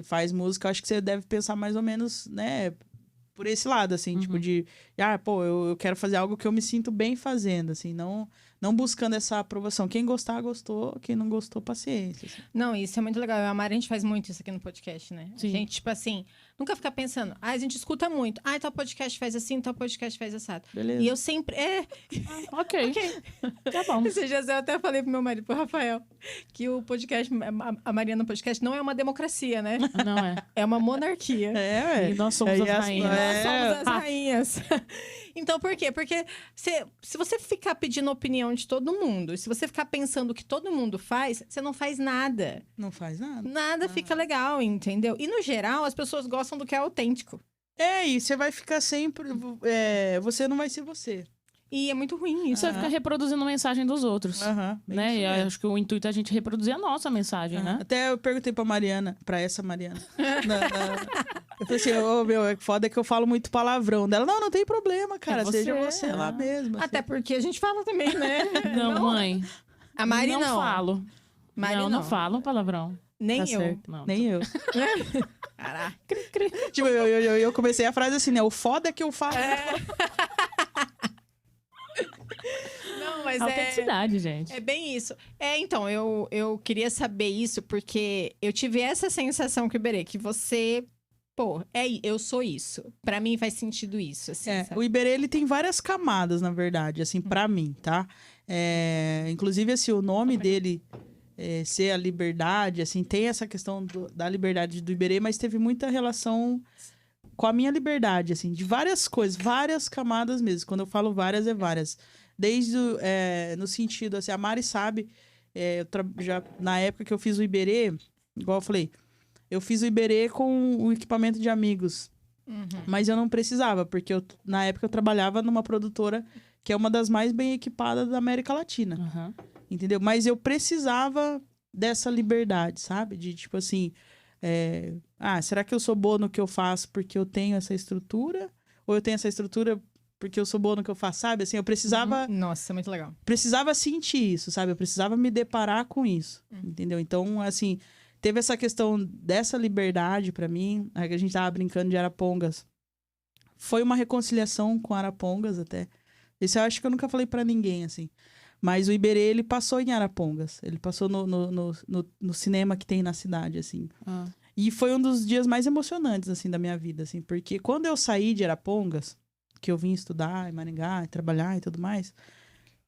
faz música, eu acho que você deve pensar mais ou menos, né? Por esse lado, assim, tipo de... eu quero fazer algo que eu me sinto bem fazendo, assim. Não buscando essa aprovação. Quem gostar, gostou. Quem não gostou, paciência. Assim. Não, isso é muito legal. Eu e a Mari, a gente faz muito isso aqui no podcast, né? Sim. A gente, tipo assim, nunca fica pensando. A gente escuta muito. Tal podcast faz assim, tal podcast faz assado. Beleza. E eu sempre... Ok. Tá bom. Esses dias eu até falei pro meu marido, pro Rafael, que o podcast, a Mariana Podcast, não é uma democracia, né? Não é. É uma monarquia. E nós somos as rainhas. Nós somos as Ah. rainhas. Então, por quê? Porque se você ficar pedindo opinião de todo mundo, e se você ficar pensando o que todo mundo faz, você não faz nada. Não faz nada. Nada fica legal, entendeu? E, no geral, as pessoas gostam do que é autêntico. E você vai ficar sempre... você não vai ser você. E é muito ruim isso. Você vai ficar reproduzindo a mensagem dos outros. Aham. bem Né? isso E eu mesmo. acho que o intuito é a gente reproduzir a nossa mensagem, né? Até eu perguntei pra essa Mariana. Eu falei assim, é foda que eu falo muito palavrão dela. Não tem problema, cara. você, Seja você lá mesmo. Até porque a gente fala também, né? Não, mãe. A Mari não. Falo. Mari não falo palavrão. Nem Tá eu. certo. Não, Nem eu. Caraca. Tipo, eu comecei a frase assim, né? O foda é que eu falo. Não, mas autenticidade, gente. é bem isso. Então, eu queria saber isso porque eu tive essa sensação com o Iberê, que você... Pô, eu sou isso. Pra mim faz sentido isso, assim, sabe? O Iberê, ele tem várias camadas, na verdade, assim, pra mim, tá? Inclusive, assim, o nome dele ser a liberdade, assim, tem essa questão da liberdade do Iberê, mas teve muita relação com a minha liberdade, assim, de várias coisas, várias camadas mesmo. Quando eu falo várias, é várias. Desde, no sentido, assim, a Mari sabe, já na época que eu fiz o Iberê, igual eu falei, eu fiz o Iberê com o equipamento de amigos. Mas eu não precisava, porque na época eu trabalhava numa produtora que é uma das mais bem equipadas da América Latina. Uhum. Entendeu? Mas eu precisava dessa liberdade, sabe? De tipo assim, será que eu sou boa no que eu faço porque eu tenho essa estrutura? Ou eu tenho essa estrutura porque eu sou boa no que eu faço, sabe? Assim, eu precisava... Nossa, muito legal. Precisava sentir isso, sabe? Eu precisava me deparar com isso, entendeu? Então, assim... Teve essa questão dessa liberdade pra mim, aí que a gente tava brincando de Arapongas. Foi uma reconciliação com Arapongas até. Isso eu acho que eu nunca falei pra ninguém, assim. Mas o Iberê, ele passou em Arapongas. Ele passou no cinema que tem na cidade, assim. Ah. E foi um dos dias mais emocionantes, assim, da minha vida, assim. Porque quando eu saí de Arapongas, que eu vim estudar em Maringá, e trabalhar e tudo mais...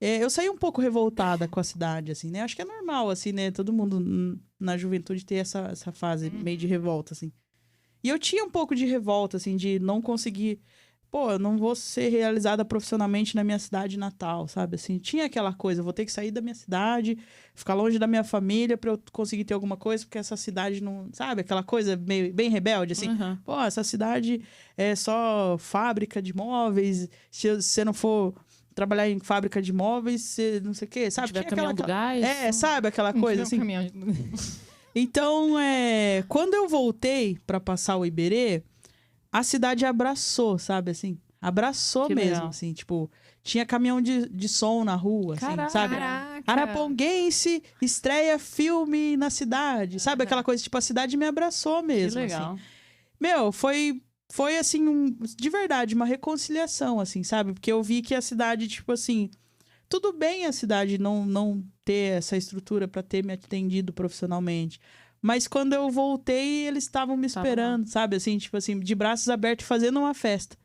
eu saí um pouco revoltada com a cidade, assim, né? Acho que é normal, assim, né? Todo mundo na juventude ter essa fase meio de revolta, assim. E eu tinha um pouco de revolta, assim, de não conseguir... Pô, eu não vou ser realizada profissionalmente na minha cidade natal, sabe? Assim, tinha aquela coisa, eu vou ter que sair da minha cidade, ficar longe da minha família pra eu conseguir ter alguma coisa, porque essa cidade não... Sabe? Aquela coisa meio, bem rebelde, assim. Uhum. Pô, essa cidade é só fábrica de móveis, se você não for... trabalhar em fábrica de móveis, você não sei o quê, sabe? Se tiver Tinha caminhão do gás. sabe aquela coisa assim? Então, quando eu voltei pra passar o Iberê, a cidade abraçou, sabe assim? Abraçou Que mesmo, legal. assim, tipo, tinha caminhão de som na rua, assim, Caraca. sabe? Araponguense estreia filme na cidade, sabe? Aquela coisa, tipo, a cidade me abraçou Que mesmo, legal. assim. Meu, foi assim, de verdade, uma reconciliação, assim, sabe? Porque eu vi que a cidade, tipo assim, tudo bem a cidade não ter essa estrutura pra ter me atendido profissionalmente. Mas quando eu voltei, eles estavam me Tava esperando, sabe? Assim, tipo assim, de braços abertos, fazendo uma festa.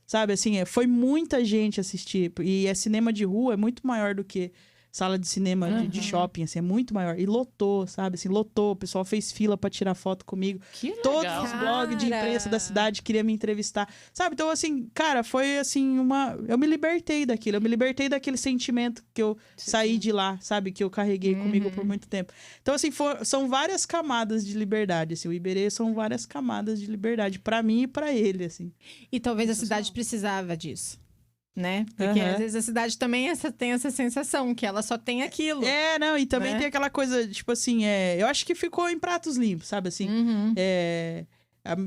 Sabe, assim, foi muita gente assistir. E cinema de rua é muito maior do que sala de cinema de shopping, assim, é muito maior. E lotou, sabe? Assim, lotou. O pessoal fez fila pra tirar foto comigo. Que legal. Todos os blogs de imprensa da cidade queriam me entrevistar. Sabe? Então, assim, cara, foi assim, eu me libertei daquilo. Eu me libertei daquele sentimento que eu saí de lá, sabe? Que eu carreguei comigo por muito tempo. Então, assim, são várias camadas de liberdade, assim. O Iberê são várias camadas de liberdade pra mim e pra ele, assim. E talvez a cidade precisava disso, né? Porque às vezes a cidade também tem essa sensação que ela só tem aquilo. Não, e também né? tem aquela coisa, tipo assim, eu acho que ficou em pratos limpos, sabe, assim.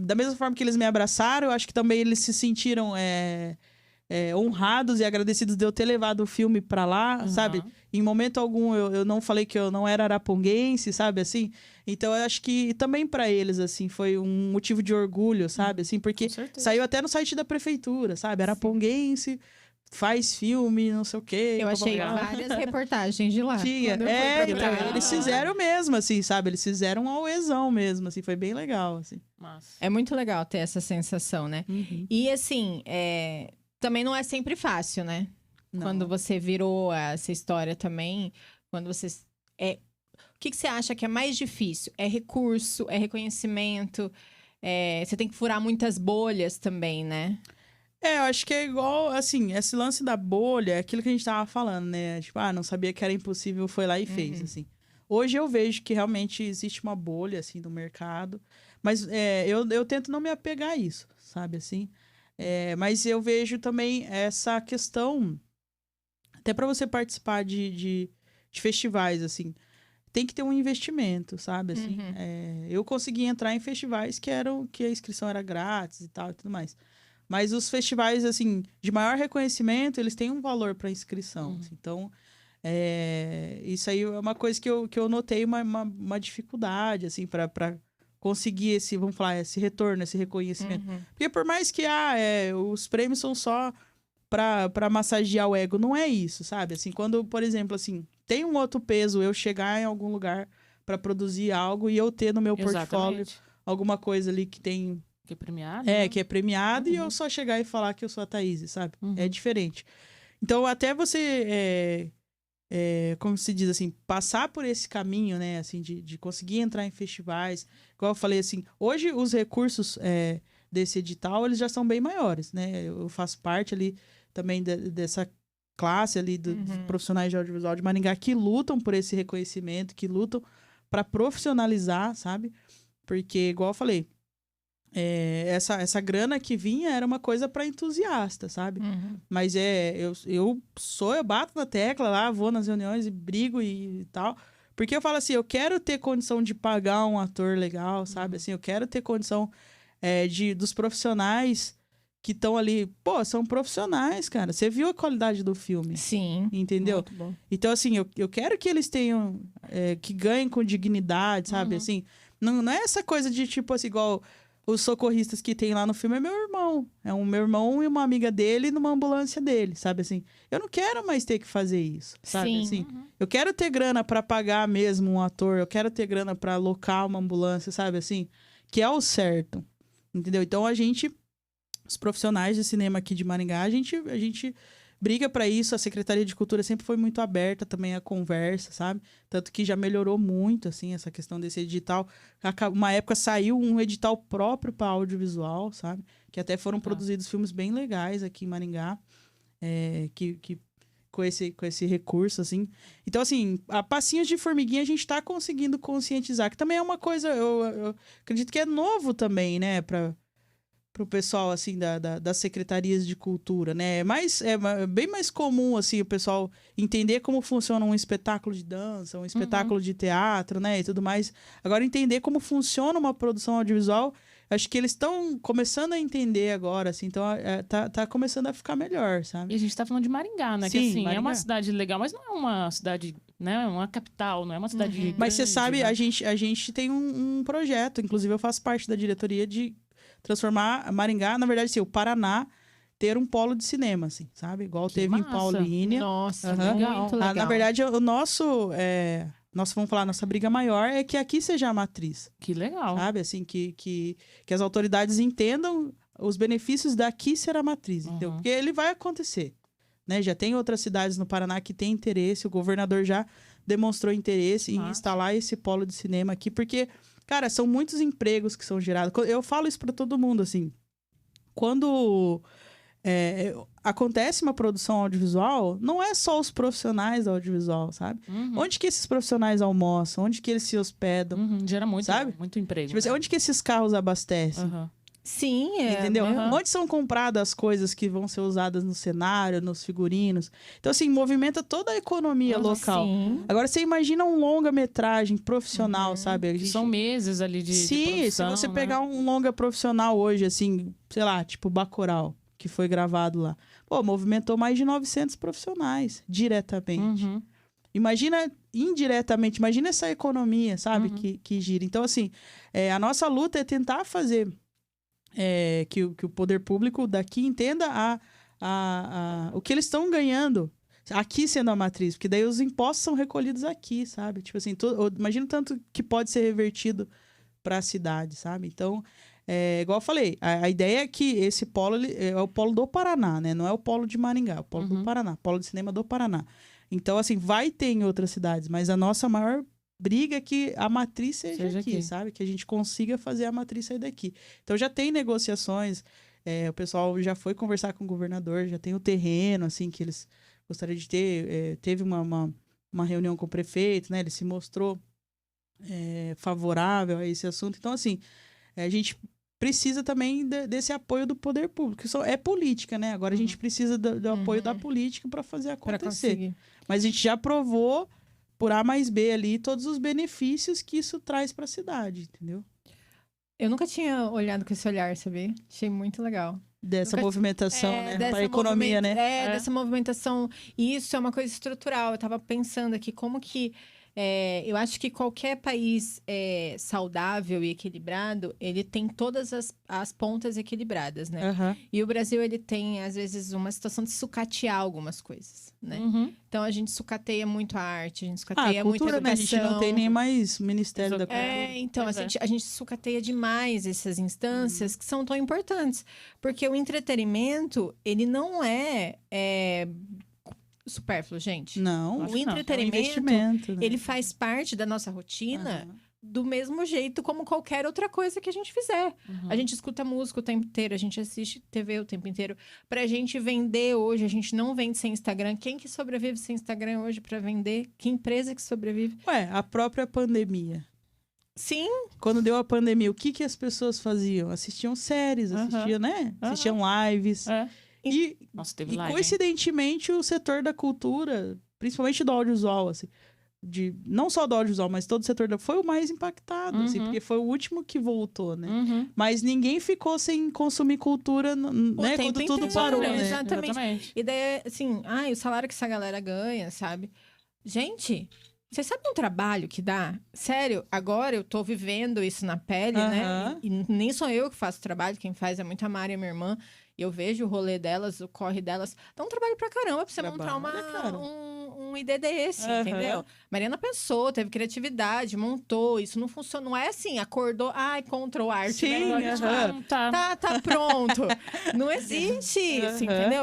Da mesma forma que eles me abraçaram, eu acho que também eles se sentiram honrados e agradecidos de eu ter levado o filme pra lá, sabe? Em momento algum eu não falei que eu não era araponguense, sabe, assim. Então eu acho que também pra eles, assim, foi um motivo de orgulho, sabe, assim, porque saiu até no site da prefeitura, sabe? Araponguense faz filme, não sei o quê. Eu achei blá, blá, blá. várias reportagens de lá. Tinha. quando eu fui Então, procurar. eles fizeram mesmo, assim, sabe? Eles fizeram um auezão mesmo, assim, foi bem legal, assim. Massa. É muito legal ter essa sensação, né? E assim, também não é sempre fácil, né? Não. Quando você virou essa história também, quando você... O que você acha que é mais difícil? É recurso? É reconhecimento? Você tem que furar muitas bolhas também, né? Eu acho que é igual, assim, esse lance da bolha, é aquilo que a gente tava falando, né? Tipo, não sabia que era impossível, foi lá e fez, assim. Hoje eu vejo que realmente existe uma bolha, assim, no mercado. Mas eu tento não me apegar a isso, sabe, assim. Mas eu vejo também essa questão, até para você participar de festivais, assim, tem que ter um investimento, sabe, assim. Eu consegui entrar em festivais que a inscrição era grátis e tal e tudo mais. Mas os festivais, assim, de maior reconhecimento, eles têm um valor para inscrição. Assim. Então, Isso aí é uma coisa que eu notei uma dificuldade, assim, para conseguir esse, vamos falar, esse retorno, esse reconhecimento. Porque por mais que os prêmios são só para massagear o ego, não é isso, sabe? Assim, quando, por exemplo, assim, tem um outro peso eu chegar em algum lugar para produzir algo e eu ter no meu portfólio Exatamente. alguma coisa ali que tem... Que é premiado. né? que é premiado e eu só chegar e falar que eu sou a Thaís, sabe? Uhum. É diferente. Então, até você... como se diz assim, passar por esse caminho, né, assim, de conseguir entrar em festivais. Igual eu falei, assim, hoje os recursos desse edital, eles já são bem maiores, né? Eu faço parte ali também dessa classe ali dos profissionais de audiovisual de Maringá que lutam por esse reconhecimento, que lutam para profissionalizar, sabe? Porque, igual eu falei, essa grana que vinha era uma coisa para entusiasta, sabe? Mas eu bato na tecla lá, vou nas reuniões e brigo e tal. Porque eu falo assim, eu quero ter condição de pagar um ator legal, sabe? Assim, eu quero ter condição dos profissionais que estão ali. Pô, são profissionais, cara. Você viu a qualidade do filme. Sim. Entendeu? Muito bom. Então, assim, eu quero que eles tenham... que ganhem com dignidade, sabe? Assim, não é essa coisa de, tipo assim, igual... Os socorristas que tem lá no filme é meu irmão. É um meu irmão e uma amiga dele numa ambulância dele, sabe assim? Eu não quero mais ter que fazer isso, sabe Sim. assim? Eu quero ter grana pra pagar mesmo um ator, eu quero ter grana pra alocar uma ambulância, sabe assim? Que é o certo, entendeu? Então os profissionais de cinema aqui de Maringá, a gente briga pra isso. A Secretaria de Cultura sempre foi muito aberta também à conversa, sabe? Tanto que já melhorou muito, assim, essa questão desse edital. Uma época saiu um edital próprio para audiovisual, sabe? Que até foram produzidos filmes bem legais aqui em Maringá, que com esse recurso, assim. Então, assim, a passinhos de formiguinha a gente tá conseguindo conscientizar, que também é uma coisa, eu acredito que é novo também, né, pro pessoal, assim, das secretarias de cultura, né? É bem mais comum, assim, o pessoal entender como funciona um espetáculo de dança, um espetáculo de teatro, né? E tudo mais. Agora, entender como funciona uma produção audiovisual, acho que eles estão começando a entender agora, assim. Então, tá começando a ficar melhor, sabe? E a gente tá falando de Maringá, né? Sim, que assim, Maringá. é uma cidade legal, mas não é uma cidade, né? É uma capital, não é uma cidade grande, Mas você sabe, né? a gente tem um projeto, inclusive eu faço parte da diretoria de transformar Maringá, na verdade, assim, o Paraná, ter um polo de cinema, assim, sabe? Igual Que teve em massa. Paulínia. Nossa, Legal. muito legal. Na verdade, o nosso, vamos falar, nossa briga maior é que aqui seja a matriz, Que legal. sabe? Assim, que as autoridades entendam os benefícios daqui ser a matriz, entendeu? Porque ele vai acontecer, né? Já tem outras cidades no Paraná que têm interesse, o governador já demonstrou interesse em instalar esse polo de cinema aqui, porque, cara, são muitos empregos que são gerados. Eu falo isso para todo mundo, assim, quando acontece uma produção audiovisual, não é só os profissionais do audiovisual, sabe? Onde que esses profissionais almoçam? Onde que eles se hospedam? Gera muito, Sabe? muito emprego. Tipo assim, onde que esses carros abastecem? Sim, Entendeu? Uhum. Onde são compradas as coisas que vão ser usadas no cenário, nos figurinos? Então, assim, movimenta toda a economia local. Sim. Agora, você imagina um longa-metragem profissional, sabe? A gente... São meses ali de Sim, produção, se você né? pegar um longa profissional hoje, assim, sei lá, tipo Bacurau, que foi gravado lá. Pô, movimentou mais de 900 profissionais, diretamente. Imagina, indiretamente, imagina essa economia, sabe? Que gira. Então, assim, a nossa luta é tentar fazer que o poder público daqui entenda o que eles estão ganhando aqui sendo a matriz, porque daí os impostos são recolhidos aqui, sabe? Tipo assim, imagina o tanto que pode ser revertido para a cidade, sabe? Então, igual eu falei, a ideia é que esse polo é o polo do Paraná, né? Não é o polo de Maringá, é o polo do Paraná, polo de cinema do Paraná. Então, assim, vai ter em outras cidades, mas a nossa maior briga é que a matriz seja aqui, sabe? Que a gente consiga fazer a matriz sair daqui. Então, já tem negociações, o pessoal já foi conversar com o governador, já tem o terreno, assim, que eles gostariam de ter. Teve uma reunião com o prefeito, né? Ele se mostrou favorável a esse assunto. Então, assim, a gente precisa também desse apoio do poder público. Isso é política, né? Agora a gente precisa do apoio da política para fazer acontecer. Mas a gente já provou por A mais B ali todos os benefícios que isso traz para a cidade, entendeu? Eu nunca tinha olhado com esse olhar, sabia? Achei muito legal. Dessa Nunca- movimentação, né? dessa Para a economia, né? Dessa movimentação. E isso é uma coisa estrutural. Eu tava pensando aqui como que. Eu acho que qualquer país saudável e equilibrado, ele tem todas as pontas equilibradas, né? Aham. E o Brasil, ele tem, às vezes, uma situação de sucatear algumas coisas, né? Uhum. Então, a gente sucateia muito a arte, a gente Ah, sucateia muito a cultura, né? A gente não educação. tem nem mais Ministério da Cultura. Então, Pois a gente sucateia demais essas instâncias que são tão importantes. Porque o entretenimento, ele não é supérfluo, gente. Não, Acho O que não. é um entretenimento, investimento, né? ele faz parte da nossa rotina Aham. do mesmo jeito como qualquer outra coisa que a gente fizer. Uhum. A gente escuta música o tempo inteiro, a gente assiste TV o tempo inteiro. Pra gente vender hoje, a gente não vende sem Instagram. Quem que sobrevive sem Instagram hoje pra vender? Que empresa que sobrevive? Ué, a própria pandemia. Sim, Quando deu a pandemia, o que as pessoas faziam? Assistiam séries, Aham. assistiam, né? Aham. Assistiam lives. É. E, Nossa, teve e live, hein? coincidentemente, o setor da cultura, principalmente do audiovisual, assim, não só do audiovisual, mas todo o setor foi o mais impactado, assim, Uhum. porque foi o último que voltou, né? Uhum. Mas ninguém ficou sem consumir cultura, né? tempo Quando tudo inteiro, parou, né? né? Exatamente. E daí, assim, o salário que essa galera ganha, sabe? Gente, você sabe um trabalho que dá? Sério, agora eu tô vivendo isso na pele, né? Aham. E nem sou eu que faço o trabalho, quem faz é muito a Mari, minha irmã. E eu vejo o rolê delas, o corre delas. Dá um trabalho pra caramba pra você montar Trabalho, cara. um ID desse, Aham. entendeu? Mariana pensou, teve criatividade, montou. Isso não funciona. Não é assim, acordou, Ctrl Art, Sim, né? aham. Tá. Tá pronto. Não existe isso, Aham. entendeu?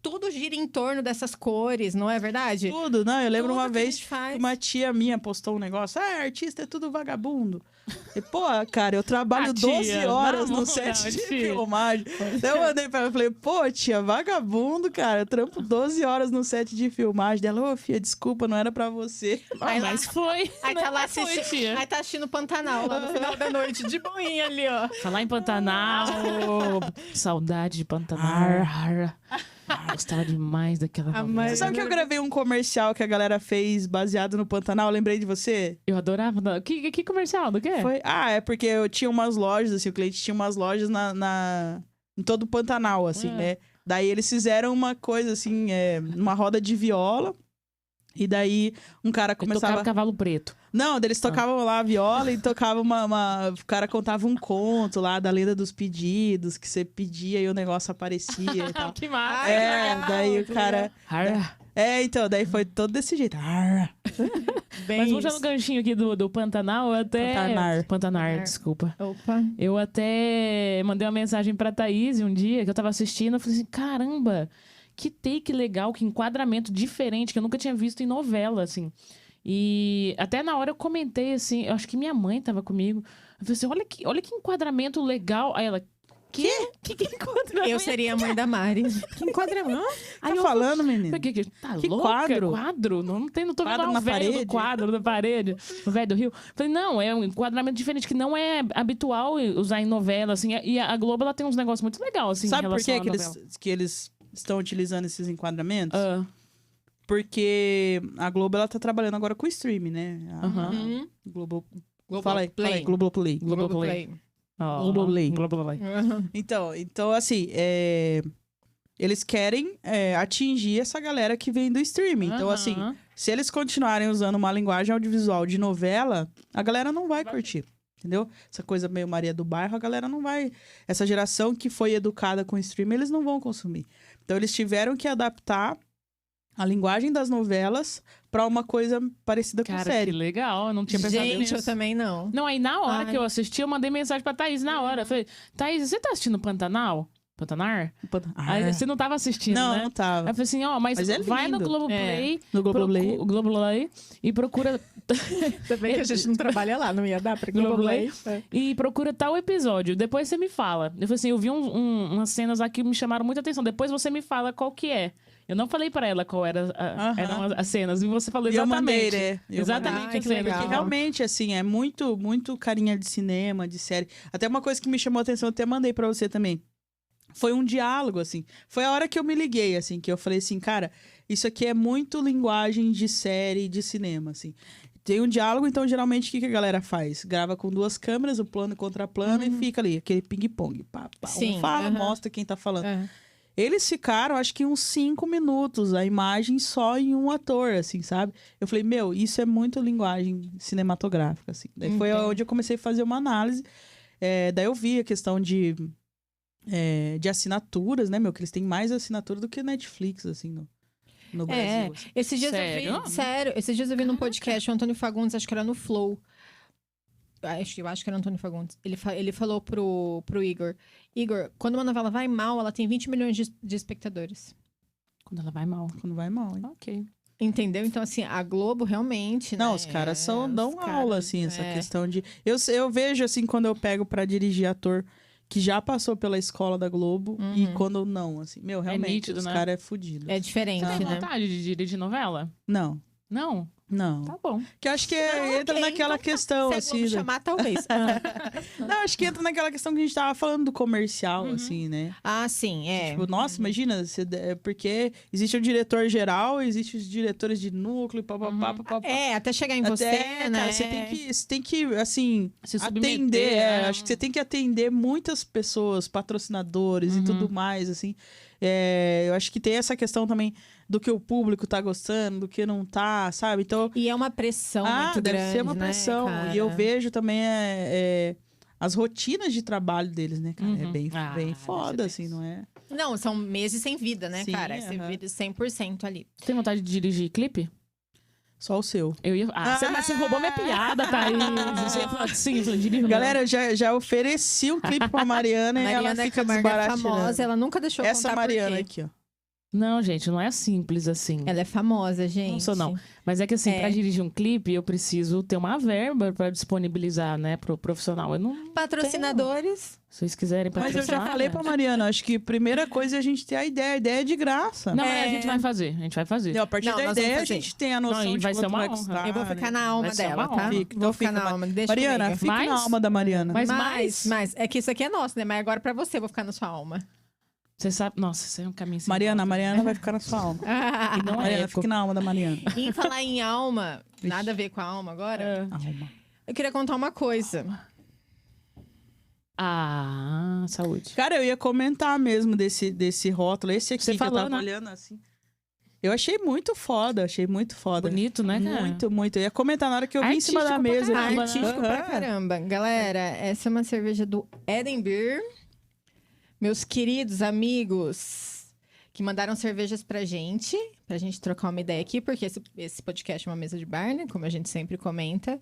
Tudo gira em torno dessas cores, não é verdade? Tudo, não. Eu lembro Tudo uma que a vez gente faz. que uma tia minha postou um negócio. Artista é tudo vagabundo. E, pô, cara, eu trabalho Ah, tia, 12 horas não, no set não, de tia. filmagem. Daí eu mandei pra ela, falei, pô, tia, vagabundo, cara. Eu trampo 12 horas no set de filmagem. Dela, ô, filha, desculpa, não era pra você. Aí lá- Mas foi. Aí tá lá Foi, assistindo. tia. Aí tá assistindo Pantanal lá no final da noite, de boinha ali, ó. Falar em Pantanal. Saudade de Pantanal. Gostava demais daquela A novela. mãe- Você sabe que eu gravei um comercial que a galera fez baseado no Pantanal? Eu lembrei de você? Eu adorava. Que comercial? Do quê? É porque eu tinha umas lojas, assim, o cliente tinha umas lojas em todo o Pantanal, assim, né? Daí eles fizeram uma coisa, assim, uma roda de viola. E daí um cara Eu começava... tocava Cavalo Preto. Não, eles tocavam lá a viola e tocavam o cara contava um conto lá da lenda dos pedidos, que você pedia e o negócio aparecia e tal. Que massa. Daí o cara... Arra. Então, daí foi todo desse jeito. Arra. Bem Mas puxando o isso. ganchinho aqui do Pantanal, eu até... Pantanar. Pantanar, desculpa. Opa. Eu até mandei uma mensagem pra Thaís um dia, que eu tava assistindo, eu falei assim, caramba, que take legal, que enquadramento diferente, que eu nunca tinha visto em novela, assim. E até na hora eu comentei, assim, eu acho que minha mãe tava comigo, eu falei assim, olha que enquadramento legal. Aí ela, que enquadramento? Eu seria a mãe da Mari. Que enquadramento? Tá falando, menino? Tá Que louca? quadro? Quadro? Não tô vendo Quadro o na velho do parede? quadro da parede, o velho do Rio. Falei, não, é um enquadramento diferente, que não é habitual usar em novela, assim. E a Globo, ela tem uns negócios muito legais, assim, Sabe em por relação que, à que, novela. que eles estão utilizando esses enquadramentos? Ah, Porque a Globo, ela tá trabalhando agora com o streaming, né? Aham. Globo... Globoplay. Fala aí, Globoplay. Globoplay. ó, Globoplay. Globoplay. Então assim, eles querem atingir essa galera que vem do streaming. Então, assim, Aham. se eles continuarem usando uma linguagem audiovisual de novela, a galera não vai curtir. Entendeu? Essa coisa meio Maria do Bairro, a galera não vai... Essa geração que foi educada com streaming, eles não vão consumir. Então, eles tiveram que adaptar a linguagem das novelas pra uma coisa parecida com Cara, série. que legal, eu não tinha pensado Gente, nisso. eu também não. Não, aí na hora Ai. que eu assisti, eu mandei mensagem pra Thaís na hora. Eu falei, Thaís, você tá assistindo Pantanal? Pantanar? Aí você não tava assistindo, Não, né? não tava. Aí eu falei assim, mas Mas é vai no lindo. Globoplay, No Globoplay. Globoplay e procura Também que a gente não trabalha lá, não ia dar pra Globoplay. É. e procura tal episódio. Depois você me fala. Eu falei assim, eu vi umas cenas aqui que me chamaram muita atenção. Depois você me fala qual que é. Eu não falei pra ela qual eram as cenas. E você falou E eu exatamente. mandei, né? Eu Exatamente mandei. as Que cenas. legal. Porque realmente, assim, é muito, muito carinha de cinema, de série. Até uma coisa que me chamou a atenção, eu até mandei pra você também. Foi um diálogo, assim. Foi a hora que eu me liguei, assim, que eu falei assim, cara, isso aqui é muito linguagem de série, de cinema, assim. tem um diálogo, então geralmente o que a galera faz? Grava com 2 câmeras, o plano contra plano, e fica ali, aquele ping-pong. Pá, pá. Sim, Um fala, mostra quem tá falando. É. Eles ficaram, acho que uns 5 minutos, a imagem só em um ator, assim, sabe? Eu falei, meu, isso é muito linguagem cinematográfica, assim. Daí foi Entendo. onde eu comecei a fazer uma análise. Daí eu vi a questão de assinaturas, né, meu? Que eles têm mais assinatura do que Netflix, assim, no Brasil. Assim. Esses dias Sério? eu vi. Sério, esses dias eu vi num podcast o Antônio Fagundes, acho que era no Flow. Eu acho que era o Antônio Fagundes. Ele falou pro Igor: Igor, quando uma novela vai mal, ela tem 20 milhões de espectadores. Quando ela vai mal. Quando vai mal, hein? Ok. Entendeu? Então, assim, a Globo realmente. Não, né, os caras os dão caras, aula, assim, essa questão de... Eu vejo, assim, quando eu pego pra dirigir ator que já passou pela escola da Globo e quando não, assim. Meu, realmente, nítido, os né? caras é fudido. É diferente, Você tem né? vontade de dirigir novela? Não, Não? não. Tá bom. Que eu acho que entra Ok, naquela então tá. questão, Se a assim... Globo chamar, talvez. Ah. Não, acho que entra naquela questão que a gente tava falando do comercial, assim, né? Ah, sim, é. Tipo, nossa, imagina, porque existe o diretor geral, existe os diretores de núcleo, papapá, papapá. É, até chegar em você, Até, né? cara, você tem que, assim, Se submeter, atender. né? Acho que você tem que atender muitas pessoas, patrocinadores e tudo mais, assim. Eu acho que tem essa questão também do que o público tá gostando, do que não tá, sabe? Então, E é uma pressão muito deve grande, ser uma né, pressão. cara? E eu vejo também as rotinas de trabalho deles, né, cara? É bem deve foda, ser assim, tenso. não é? Não, são meses sem vida, né, Sim, cara? Você vive 100% ali. Tem vontade de dirigir clipe? Só o seu. Eu ia... mas você roubou minha piada, Thaís. Você ia falar sim, eu falei, dirige. Galera, eu já ofereci um clipe pra Mariana e ela Mariana fica Camargo é desbaratinando. famosa, ela nunca deixou eu Essa contar Mariana por quê. aqui, ó. Não, gente, não é simples assim. Ela é famosa, gente. Não sou, não. Mas é que assim, pra dirigir um clipe, eu preciso ter uma verba pra disponibilizar, né, pro profissional. Eu não... Patrocinadores. Se vocês quiserem Mas eu patrocinar... já falei pra Mariana, acho que a primeira coisa é a gente ter a ideia é de graça. Não, mas a gente vai fazer, A partir Não, da nós ideia, a vamos fazer. gente tem a noção Não, e de vai ser quanto uma vai honra. custar. Eu vou ficar né? na alma Vai ser dela, uma tá? honra. Vou ficar na alma. Deixa Mariana, comigo. fica Mas- na alma da Mariana. Mas mais... Mas é que isso aqui é nosso, né? Mas agora pra você, eu vou ficar na sua alma. Você sabe... Nossa, isso é um caminho sem Mariana, a volta. Mariana vai ficar na sua alma. E não é Mariana, eco. fica na alma da Mariana. E em falar em alma, nada a ver com a alma agora, Alma. eu queria contar uma coisa. Saúde. Cara, eu ia comentar mesmo desse rótulo. Esse aqui Você que falou, eu tava né? olhando assim. Eu achei muito foda, Bonito, né, cara? Muito, muito. Eu ia comentar na hora que eu vi em cima da Artístico pra mesa. caramba, aqui. né? Artístico pra Aham. caramba. Galera, essa é uma cerveja do Eden Beer. Meus queridos amigos que mandaram cervejas pra gente trocar uma ideia aqui, porque esse podcast é uma mesa de bar, né? Como a gente sempre comenta.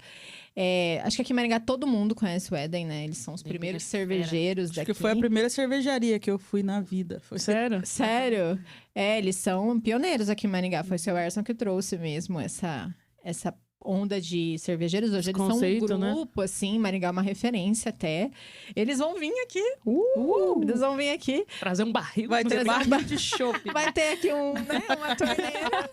Acho que aqui em Maringá todo mundo conhece o Eden, né? Eles são os primeiros cervejeiros Acho daqui. que foi a primeira cervejaria que eu fui na vida. Foi Sério? Sério? Eles são pioneiros aqui em Maringá. Foi o seu Erson que trouxe mesmo essa onda de cervejeiros. Hoje eles conceito, são um né? grupo, assim, Maringá é uma referência até. Eles vão vir aqui. Eles vão vir aqui. Trazer um barril. Vai ter trazer barril de chopp. Vai ter aqui uma torneira.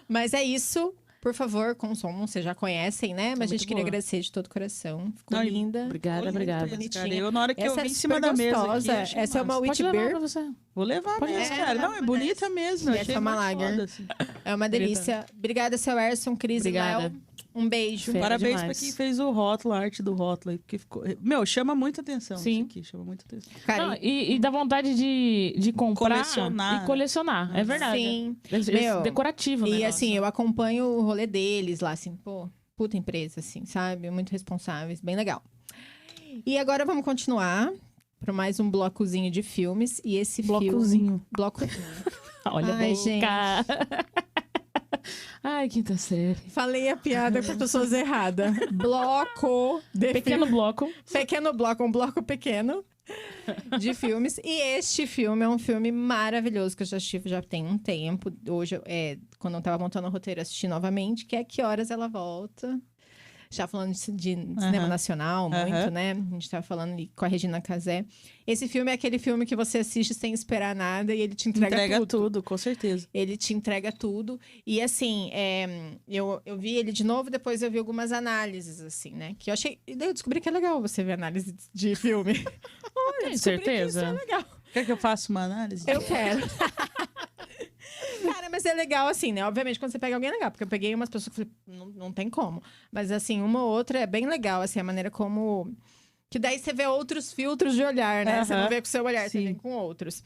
Mas é isso. Por favor, consumam. Vocês já conhecem, né? Mas a gente muito queria boa. agradecer de todo o coração. Ficou Não, e- linda. Obrigada, obrigada. bonitinha. Eu, na hora que eu Essa vi é em cima super da mesa gostosa. aqui, achei Essa é uma massa. wheat Pode levar beer. pra você. Vou levar Pode mesmo, levar. cara. Não, é bonita mesmo. E Achei essa é uma muito lager. foda, assim. É uma delícia. Obrigada, seu Erson, Cris e Obrigada. Léo. Um beijo. Fera Parabéns demais. pra quem fez o rótulo, a arte do rótulo aí, porque ficou... Meu, chama muita atenção Sim. isso aqui, chama muita atenção. Cara, Não, e dá vontade de comprar Colecionar. e colecionar. É verdade. sim. É Meu, decorativo, né? E assim, eu acompanho o rolê deles lá, assim, pô, puta empresa, assim, sabe? Muito responsáveis, bem legal. E agora vamos continuar para mais um blocozinho de filmes. E esse Blocozinho. Blocozinho. Olha, Ai, boca. Ai, quinta série. Falei a piada com pessoas erradas. Bloco de Pequeno bloco. Pequeno bloco, um bloco pequeno de filmes. E este filme é um filme maravilhoso que eu já assisti já tem um tempo. Hoje, quando eu tava montando o roteiro, eu assisti novamente, que é Que Horas Ela Volta. Já falando de cinema nacional, muito, né? A gente tava falando ali com a Regina Casé. Esse filme é aquele filme que você assiste sem esperar nada e ele te entrega tudo. Com certeza. Ele te entrega tudo. E, assim, eu vi ele de novo, depois eu vi algumas análises, assim, né? Que eu achei... E daí eu descobri que é legal você ver análise de filme. Tem Descobri que certeza? Isso é legal. Quer que eu faça uma análise? Eu quero. Cara, mas mas é legal assim, né? Obviamente, quando você pega alguém é legal. Porque eu peguei umas pessoas que eu falei, não tem como. Mas assim, uma ou outra é bem legal, assim, a maneira como... Que daí você vê outros filtros de olhar, né? Você não vê com o seu olhar, você vê com outros.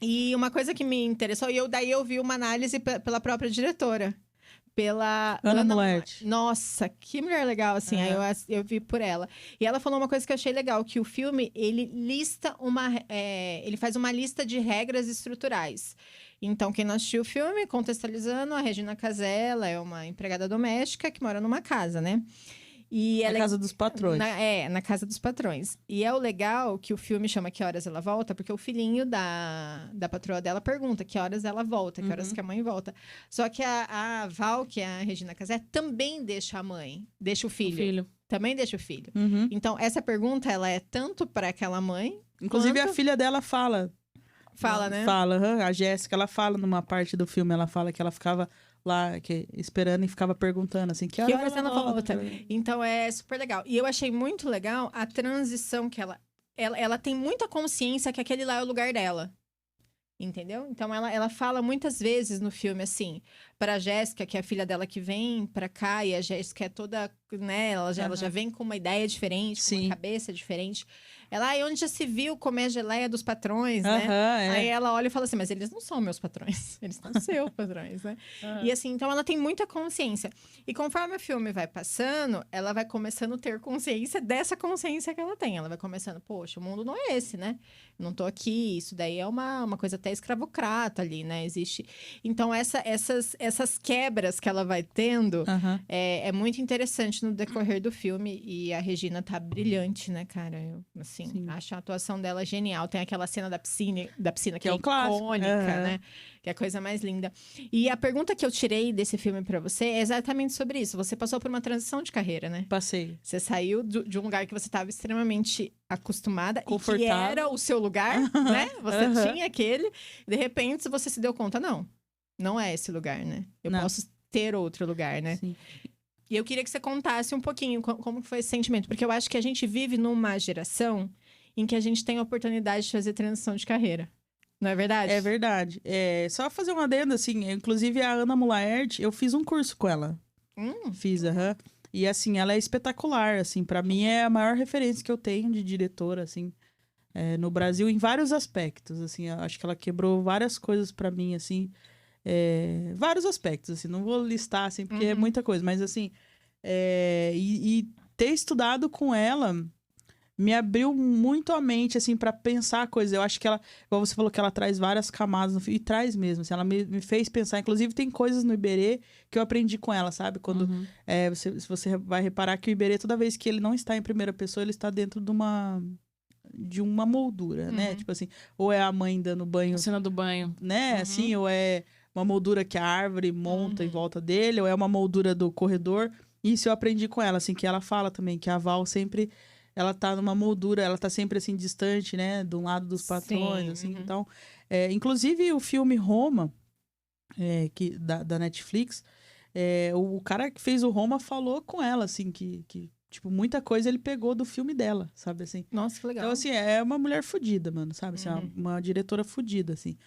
E uma coisa que me interessou, daí eu vi uma análise pela própria diretora. Pela Ana Mulaert. Nossa, que mulher legal, assim. Aí eu vi por ela. E ela falou uma coisa que eu achei legal, que o filme, ele lista ele faz uma lista de regras estruturais. Então, quem não assistiu o filme, contextualizando, a Regina Casella é uma empregada doméstica que mora numa casa, né? E Na casa dos patrões. Na casa dos patrões. E é o legal que o filme chama Que Horas Ela Volta, porque o filhinho da patroa dela pergunta que horas ela volta, que horas que a mãe volta. Só que a Val, que é a Regina Casé, também deixa a mãe, deixa o filho. Também deixa o filho. Então, essa pergunta, ela é tanto para aquela mãe... Inclusive, a filha dela fala. Fala, né? Fala, a Jéssica, ela fala numa parte do filme, ela fala que ela ficava... lá, esperando e ficava perguntando, assim, que horas ela volta? Então, é super legal. E eu achei muito legal a transição que ela tem muita consciência que aquele lá é o lugar dela. Entendeu? Então, ela fala muitas vezes no filme, assim, pra Jéssica, que é a filha dela que vem pra cá, e a Jéssica é toda, né, ela já vem com uma ideia diferente, com uma cabeça diferente. Ela, onde já se viu comer a geleia dos patrões, né? Aí ela olha e fala assim, mas eles não são meus patrões, eles são seus patrões, né? E assim, então ela tem muita consciência. E conforme o filme vai passando, ela vai começando a ter consciência dessa consciência que ela tem. Ela vai começando, poxa, o mundo não é esse, né? Não tô aqui, isso daí é uma coisa até escravocrata ali, né? Existe... Então, essas quebras que ela vai tendo é muito interessante no decorrer do filme. E a Regina tá brilhante, né, cara? Eu, assim, acho a atuação dela genial. Tem aquela cena da piscina que é icônica, né? Que é a coisa mais linda. E a pergunta que eu tirei desse filme pra você é exatamente sobre isso. Você passou por uma transição de carreira, né? Passei. Você saiu de um lugar que você estava extremamente acostumada e que Confortável. era o seu lugar, né? Você tinha aquele. De repente, você se deu conta, não é esse lugar, né? Eu posso ter outro lugar, né? Sim. E eu queria que você contasse um pouquinho como foi esse sentimento. Porque eu acho que a gente vive numa geração em que a gente tem a oportunidade de fazer transição de carreira. Não é verdade? É verdade. Só fazer uma adenda, assim, inclusive a Ana Mulaert, eu fiz um curso com ela. Fiz, E, assim, ela é espetacular, assim, pra mim é a maior referência que eu tenho de diretora, assim, no Brasil, em vários aspectos, assim, eu acho que ela quebrou várias coisas pra mim, assim, vários aspectos, assim, não vou listar, assim, porque é muita coisa, mas, assim, e ter estudado com ela me abriu muito a mente, assim, pra pensar coisas. Eu acho que ela, igual você falou, que ela traz várias camadas no filme, e traz mesmo, assim, ela me fez pensar. Inclusive, tem coisas no Iberê que eu aprendi com ela, sabe? Quando se você vai reparar que o Iberê, toda vez que ele não está em primeira pessoa, ele está dentro de uma moldura, né? Tipo assim, ou é a mãe dando banho... A cena do banho. Né? Assim, ou é uma moldura que a árvore monta em volta dele, ou é uma moldura do corredor. Isso eu aprendi com ela, assim, que ela fala também, que a Val sempre... Ela tá numa moldura, ela tá sempre, assim, distante, né? De um lado dos patrões, assim. Então, inclusive, o filme Roma, da Netflix, o cara que fez o Roma falou com ela, assim, que tipo, muita coisa ele pegou do filme dela, sabe, assim. Nossa, que legal. Então, assim, é uma mulher fodida, mano, sabe? Assim, uma diretora fodida, assim.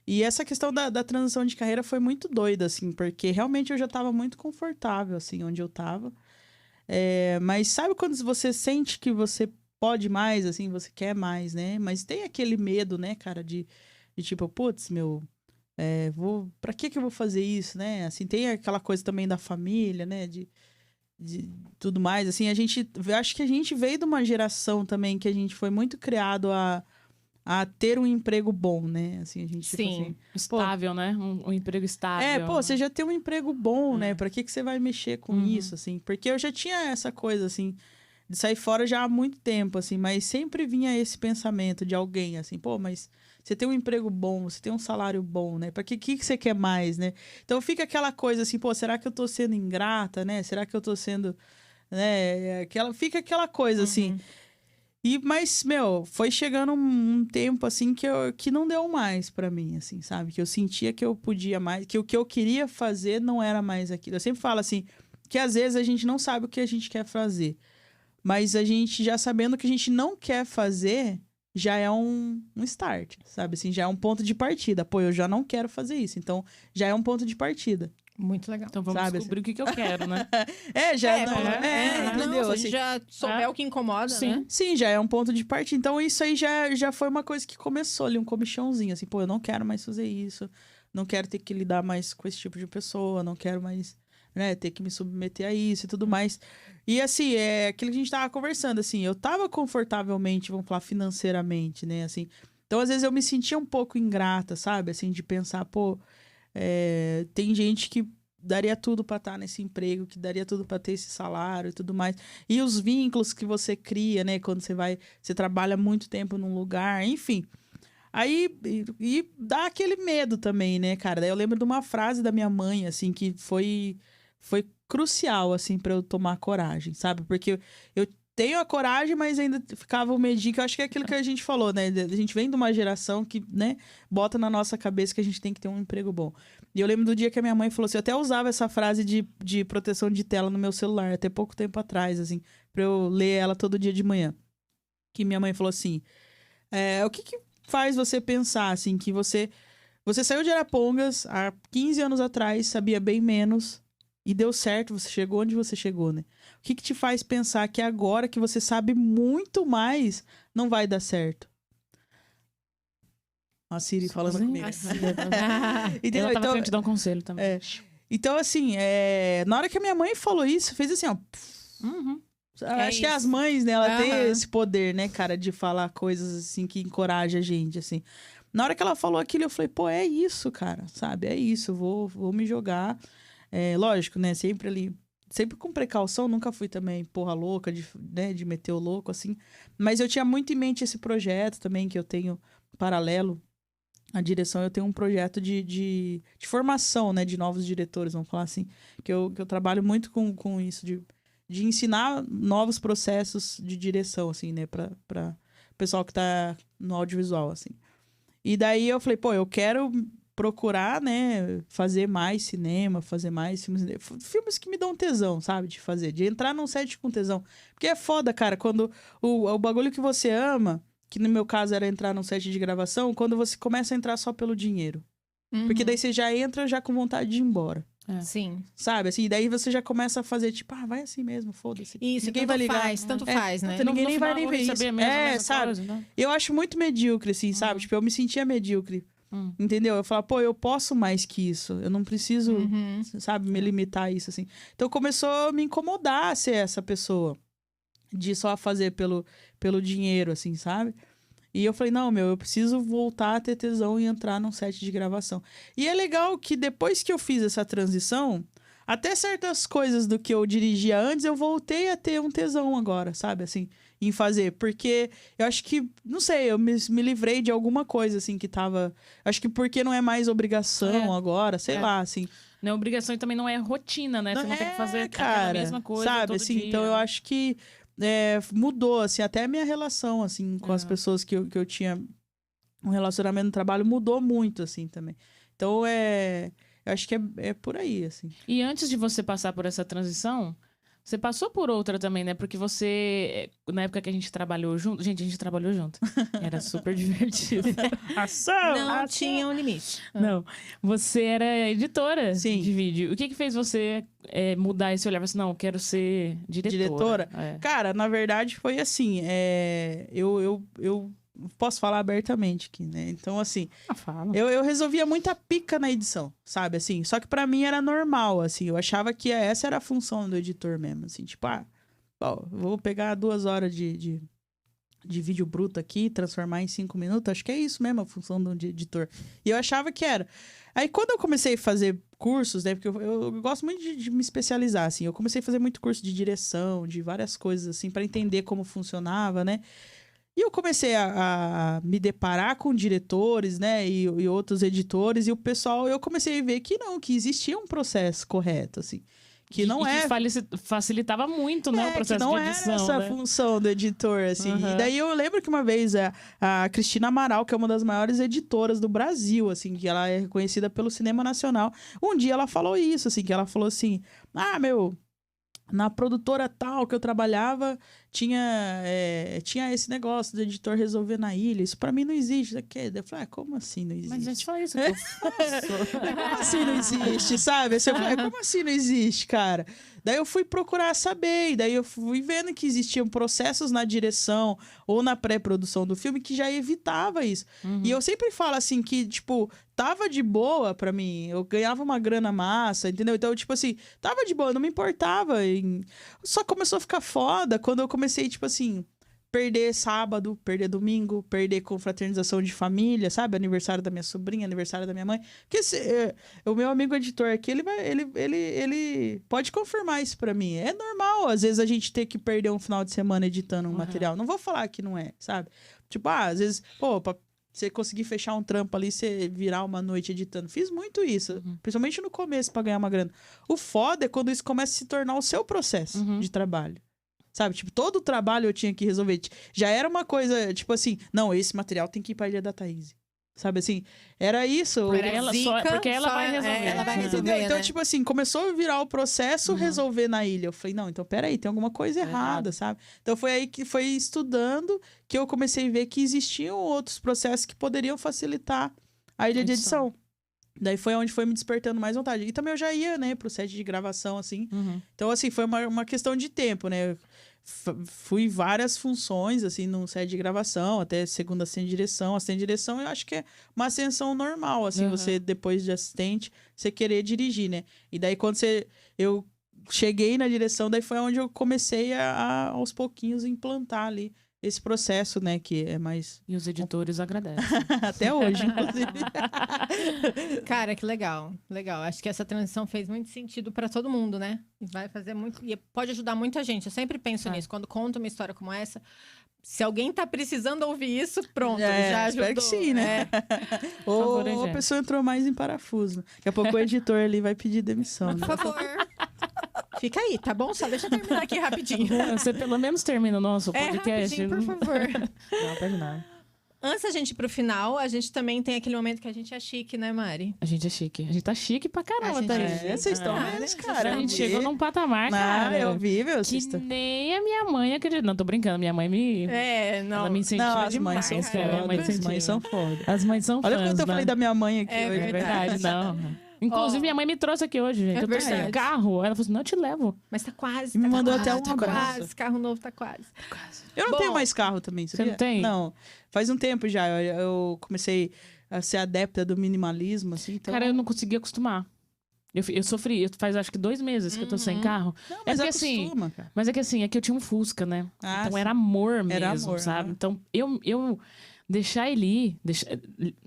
E essa questão da transição de carreira foi muito doida, assim, porque realmente eu já tava muito confortável, assim, onde eu tava. Mas sabe quando você sente que você pode mais, assim, você quer mais, né? Mas tem aquele medo, né, cara, de tipo, putz, pra que eu vou fazer isso, né? Assim, tem aquela coisa também da família, né, de tudo mais, assim, acho que a gente veio de uma geração também que a gente foi muito criado a ter um emprego bom, né? Assim, a gente, tipo assim, estável, né? Um emprego estável. Você já tem um emprego bom, né? Pra que você vai mexer com isso, assim? Porque eu já tinha essa coisa, assim, de sair fora já há muito tempo, assim, mas sempre vinha esse pensamento de alguém, assim, mas você tem um emprego bom, você tem um salário bom, né? Pra que você quer mais, né? Então fica aquela coisa assim, será que eu tô sendo ingrata, né? Será que eu tô sendo, né? Fica aquela coisa, assim... Mas, foi chegando um tempo, assim, que não deu mais pra mim, assim, sabe? Que eu sentia que eu podia mais, que o que eu queria fazer não era mais aquilo. Eu sempre falo, assim, que às vezes a gente não sabe o que a gente quer fazer. Mas a gente, já sabendo o que a gente não quer fazer, já é um start, sabe? Assim, já é um ponto de partida. Pô, eu já não quero fazer isso. Então, já é um ponto de partida. Muito legal. Então vamos Sabe, descobrir o que eu quero, né? Entendeu? Não, Assim, se já souber o que incomoda, Sim. né? sim, já é um ponto de partida. Então, isso aí já foi uma coisa que começou ali, um comichãozinho. Assim, pô, eu não quero mais fazer isso. Não quero ter que lidar mais com esse tipo de pessoa. Não quero mais, né, ter que me submeter a isso e tudo mais. E, assim, é aquilo que a gente tava conversando, assim. Eu tava confortavelmente, vamos falar, financeiramente, né, assim. Então, às vezes, eu me sentia um pouco ingrata, sabe? Assim, de pensar, pô... tem gente que daria tudo pra estar nesse emprego, que daria tudo pra ter esse salário e tudo mais. E os vínculos que você cria, né? Quando você trabalha muito tempo num lugar, enfim. Aí, e dá aquele medo também, né, cara? Daí eu lembro de uma frase da minha mãe, assim, que foi crucial, assim, pra eu tomar coragem, sabe? Porque eu tenho a coragem, mas ainda ficava o medinho, que eu acho que é aquilo que a gente falou, né? A gente vem de uma geração que, né, bota na nossa cabeça que a gente tem que ter um emprego bom. E eu lembro do dia que a minha mãe falou assim, eu até usava essa frase de proteção de tela no meu celular, até pouco tempo atrás, assim, pra eu ler ela todo dia de manhã. Que minha mãe falou assim, o que faz você pensar, assim, que você saiu de Arapongas há 15 anos atrás, sabia bem menos, e deu certo, você chegou onde você chegou, né? O que te faz pensar que agora que você sabe muito mais, não vai dar certo? A Siri falando comigo. Entendeu? Ela tava querendo te dar um conselho também. Então, assim, na hora que a minha mãe falou isso, fez assim, ó... Uhum. Acho que as mães, né, ela tem esse poder, né, cara, de falar coisas, assim, que encoraja a gente, assim. Na hora que ela falou aquilo, eu falei, pô, é isso, cara, sabe? É isso, vou me jogar. Lógico, né, sempre ali... Sempre com precaução, nunca fui também porra louca, de meter o louco, assim. Mas eu tinha muito em mente esse projeto também, que eu tenho paralelo à direção. Eu tenho um projeto de formação, né, de novos diretores, vamos falar assim. Que eu trabalho muito com isso, de ensinar novos processos de direção, assim, né, para pessoal que tá no audiovisual, assim. E daí eu falei, pô, eu quero procurar, né, fazer mais cinema, fazer mais filmes que me dão tesão, sabe, de fazer, de entrar num set com tesão. Porque é foda, cara, quando o bagulho que você ama, que no meu caso era entrar num set de gravação, quando você começa a entrar só pelo dinheiro. Porque daí você já entra já com vontade de ir embora. Sim. Sabe, assim, daí você já começa a fazer, tipo, vai assim mesmo, foda-se. Isso, ninguém vai ligar. Tanto faz, né? Ninguém nem vai nem ver isso. Sabe? Coisa, né? Eu acho muito medíocre, assim, sabe? Tipo, eu me sentia medíocre. Entendeu? Eu falava, pô, eu posso mais que isso. Eu não preciso, sabe, me limitar a isso, assim. Então começou a me incomodar ser essa pessoa. De só fazer pelo dinheiro, assim, sabe? E eu falei, não, eu preciso voltar a ter tesão e entrar num set de gravação. E é legal que depois que eu fiz essa transição, até certas coisas do que eu dirigia antes, eu voltei a ter um tesão agora, sabe? Assim, em fazer. Porque eu acho que, não sei, eu me livrei de alguma coisa, assim, que tava... Acho que porque não é mais obrigação agora, sei lá, assim. Não é obrigação e também não é rotina, né? Você não tem que fazer cara, a mesma coisa sabe? todo Assim, dia. então eu acho que mudou, assim, até a minha relação, assim, com as pessoas que eu tinha um relacionamento no trabalho mudou muito, assim, também. Então, eu acho que é por aí, assim. E antes de você passar por essa transição, você passou por outra também, né? Porque você, na época que a gente trabalhou junto... Gente, a gente trabalhou junto. Era super divertido. Não tinha um limite. Não. Você era editora Sim. de vídeo. O que fez você mudar esse olhar? Você, não, quero ser diretora. Cara, na verdade, foi assim. Eu posso falar abertamente aqui, né? Então, assim, Fala. eu resolvia muita pica na edição, sabe? Assim, só que pra mim era normal, assim. Eu achava que essa era a função do editor mesmo, assim. Tipo, vou pegar 2 horas de vídeo bruto aqui, transformar em 5 minutos. Acho que é isso mesmo a função do editor. E eu achava que era. Aí, quando eu comecei a fazer cursos, né? Porque eu gosto muito de me especializar, assim. Eu comecei a fazer muito curso de direção, de várias coisas, assim, pra entender como funcionava, né? E eu comecei a me deparar com diretores, né, e outros editores, e o pessoal, eu comecei a ver que que existia um processo correto, assim. Que não que facilitava muito, né, o processo de edição. Que não era essa função do editor, assim. E daí eu lembro que uma vez a Cristina Amaral, que é uma das maiores editoras do Brasil, assim, que ela é reconhecida pelo cinema nacional, um dia ela falou isso, assim, que ela falou assim, na produtora tal que eu trabalhava, tinha esse negócio do editor resolver na ilha. Isso pra mim não existe. Eu falei, como assim não existe? Mas é só isso que eu faço. Como assim não existe, sabe? Assim, eu falei, como assim não existe, cara? Daí eu fui procurar saber, e daí eu fui vendo que existiam processos na direção ou na pré-produção do filme que já evitava isso. E eu sempre falo assim que, tipo, tava de boa pra mim, eu ganhava uma grana massa, entendeu? Então, tipo assim, tava de boa, não me importava. Só começou a ficar foda quando eu comecei, tipo assim, perder sábado, perder domingo, perder confraternização de família, sabe? Aniversário da minha sobrinha, aniversário da minha mãe. Porque o meu amigo editor aqui, ele pode confirmar isso pra mim. É normal, às vezes, a gente ter que perder um final de semana editando um material. Não vou falar que não é, sabe? Tipo, às vezes, pra você conseguir fechar um trampo ali, você virar uma noite editando. Fiz muito isso, principalmente no começo, pra ganhar uma grana. O foda é quando isso começa a se tornar o seu processo de trabalho. Sabe? Tipo, todo o trabalho eu tinha que resolver. Já era uma coisa, tipo assim, não, esse material tem que ir pra Ilha da Thaís. Sabe assim? Era isso. Porque ela vai resolver. Ela vai resolver, Então, né? tipo assim, começou a virar o processo resolver na ilha. Eu falei, não, então peraí, tem alguma coisa errada, sabe? Então foi aí que foi estudando que eu comecei a ver que existiam outros processos que poderiam facilitar a ilha de edição. Daí foi onde foi me despertando mais vontade. E também eu já ia, né, pro set de gravação, assim. Então, assim, foi uma questão de tempo, né? Fui várias funções, assim, no set de gravação, até segunda assistente de direção. Assistente de direção, eu acho que é uma ascensão normal, assim, você, depois de assistente, você querer dirigir, né? E daí, quando eu cheguei na direção, daí foi onde eu comecei aos pouquinhos, implantar ali esse processo, né, que é mais... E os editores agradecem. Até hoje, inclusive. Cara, que legal. Legal. Acho que essa transição fez muito sentido pra todo mundo, né? E vai fazer muito... E pode ajudar muita gente. Eu sempre penso nisso. Quando conto uma história como essa, se alguém tá precisando ouvir isso, pronto, já ajudou. Espero que sim, né? Ou a pessoa entrou mais em parafuso. Daqui a pouco o editor ali vai pedir demissão. Por favor. Fica aí, tá bom? Só deixa eu terminar aqui rapidinho. Você pelo menos termina o nosso podcast. Rapidinho, por favor. Não, terminar. Antes da gente ir pro final, a gente também tem aquele momento que a gente é chique, né, Mari? A gente é chique. A gente tá chique pra caramba, tá? Vocês estão vendo, cara. A gente chegou num patamar, cara. Eu vi, meu. Que nem a minha mãe acredita. Não, tô brincando. Minha mãe Ela me incentiva demais. As mães são foda. As mães são fãs. Olha quanto eu falei da minha mãe aqui hoje. É verdade, não. Inclusive, minha mãe me trouxe aqui hoje, gente. Eu tô sem carro. Ela falou assim, não, eu te levo. Mas tá quase. Me mandou até um abraço. abraço. Carro novo tá quase. Eu não tenho mais carro também, sabia? Você não tem? Não. Faz um tempo já. Eu comecei a ser adepta do minimalismo, assim. Então... Cara, eu não consegui acostumar. Eu sofri. Faz acho que 2 meses que eu tô sem carro. Não, mas porque, acostuma, assim, cara. Mas é que assim, é que eu tinha um Fusca, né? Então era amor mesmo, sabe? Então eu deixar ele ir,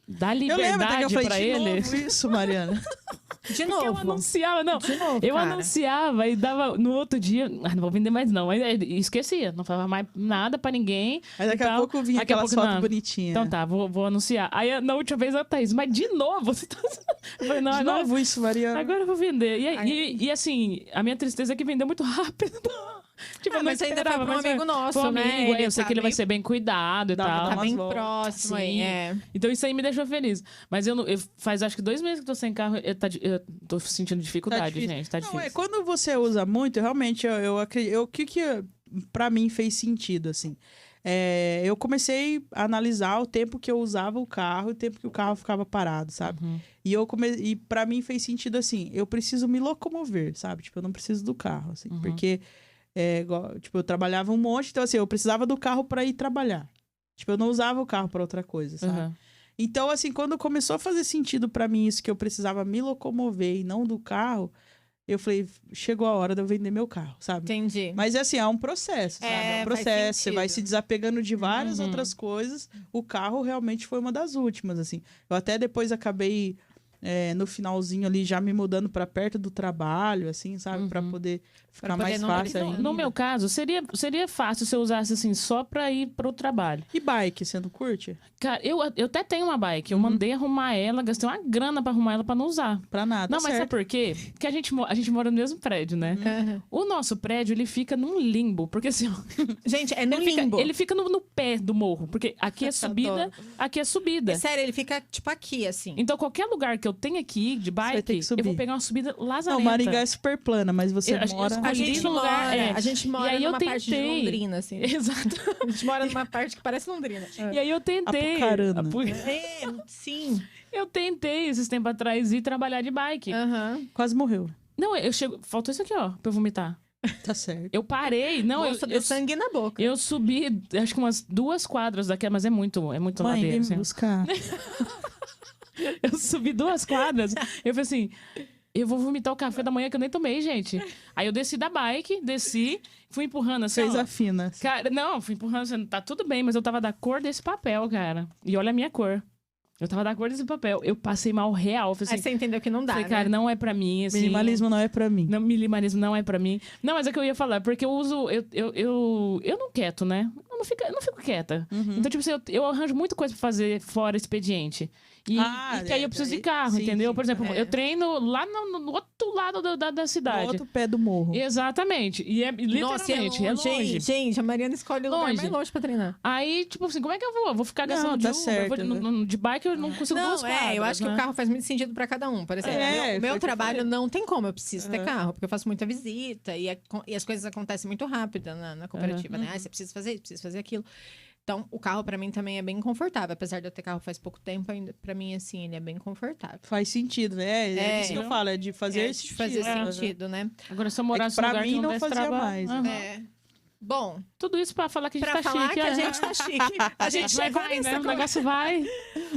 dar liberdade pra ele. Novo isso, Mariana. De novo. Eu anunciava, não. De novo, eu cara. anunciava e dava no outro dia. Não vou vender mais, não. Mas esquecia. Não falava mais nada pra ninguém. Aí daqui a pouco vinha aquelas fotos bonitinhas. Então tá, vou anunciar. Aí na última vez a Thaís, mas de novo? Você tá... Eu falei, não, de agora, novo isso, Mariana. Agora eu vou vender. E assim, a minha tristeza é que vendeu muito rápido. Tipo, mas ainda foi pra um amigo nosso, né? Eu sei que ele vai ser bem cuidado e tal. Tá bem próximo aí, Então isso aí me deixou feliz. Mas eu faz acho que 2 meses que eu tô sem carro, eu tô sentindo dificuldade, gente. Tá difícil. Não, quando você usa muito, realmente, eu acredito... O que pra mim fez sentido, assim? Eu comecei a analisar o tempo que eu usava o carro e o tempo que o carro ficava parado, sabe? E pra mim fez sentido, assim, eu preciso me locomover, sabe? Tipo, eu não preciso do carro, assim. Porque... tipo, eu trabalhava um monte, então assim, eu precisava do carro pra ir trabalhar. Tipo, eu não usava o carro pra outra coisa, sabe? Então, assim, quando começou a fazer sentido pra mim isso, que eu precisava me locomover e não do carro, eu falei, chegou a hora de eu vender meu carro, sabe? Entendi. Mas assim, é um processo, sabe? É um processo, você vai se desapegando de várias outras coisas. O carro realmente foi uma das últimas, assim. Eu até depois acabei... no finalzinho ali, já me mudando pra perto do trabalho, assim, sabe? Pra poder ficar mais fácil ainda. No meu caso, seria fácil se eu usasse, assim, só pra ir pro trabalho. E bike, você não curte? Cara, eu até tenho uma bike. Eu mandei arrumar ela, gastei uma grana pra arrumar ela pra não usar. Pra nada, não, mas sabe por quê? Porque a gente mora no mesmo prédio, né? O nosso prédio, ele fica num limbo. Porque assim... Gente, é no limbo. Ele fica no pé do morro. Porque aqui é subida, aqui é subida. Sério, ele fica, tipo, aqui, assim. Então, qualquer lugar que eu tenho aqui de vai ter bike, que subir. eu vou pegar uma subida lazarenta. Não, Maringá é super plana, mas você Eu mora... escolhi A gente no lugar, mora, é. a gente mora E aí eu numa parte de tentei. Londrina, assim. Exato. A gente mora numa parte que parece Londrina. E aí eu tentei. Apucarana. É, sim. Eu tentei esses tempos atrás ir trabalhar de bike. Aham. Quase morreu. Não, eu chego. Faltou isso aqui, ó, pra eu vomitar. Tá certo. Eu parei. Não, Nossa, eu, deu sangue na boca. eu subi, acho que umas 2 quadras daqui, mas é muito Mãe, ladeira. vem me Assim. buscar. Eu subi 2 quadras. Eu falei assim: eu vou vomitar o café da manhã que eu nem tomei, gente. Aí eu desci da bike, fui empurrando assim. Fez ó. a fina. Cara, não, fui empurrando assim, tá tudo bem, mas eu tava da cor desse papel, cara. E olha a minha cor. Eu tava da cor desse papel. Eu passei mal real. Eu falei Aí assim, você entendeu que não dá, falei, né? cara, não é pra mim, assim. Minimalismo não é pra mim. Não, minimalismo não é pra mim. Não, mas é que eu ia falar, porque eu uso. Eu não quieto, né? Eu não fico quieta. Uhum. Então, tipo assim, eu arranjo muita coisa pra fazer fora expediente. E que aí eu preciso de carro, sim, entendeu? sim. Por exemplo, É. eu treino lá no outro lado da Do cidade. outro pé do morro. Exatamente. E é Nossa, literalmente, é longe. Gente, a Mariana escolhe o lugar Longe. mais longe pra treinar. Aí, tipo assim, como é que eu vou? Eu vou ficar gastando Não, de tá Uber, certo, eu vou- de bike eu não consigo Não, 2 quadras, eu acho que né? o carro faz muito sentido pra cada um. Por exemplo, É, o foi meu o que eu trabalho falei. não tem como eu preciso ter carro, porque eu faço muita visita e as coisas acontecem muito rápido na cooperativa, né? Ah, você precisa fazer isso, precisa fazer aquilo. Então, o carro pra mim também é bem confortável. Apesar de eu ter carro faz pouco tempo, ainda pra mim, assim, ele é bem confortável. Faz sentido, né? É isso que eu falo, é de fazer de fazer sentido. sentido, né? Agora, se eu morasse pra num lugar mim que não desse fazia trabalho... mais, né? Aham. É. Bom, Tudo isso pra falar que a gente pra tá falar chique. que a é. gente tá chique. A gente Vai, chegou vai, nessa né? O negócio vai.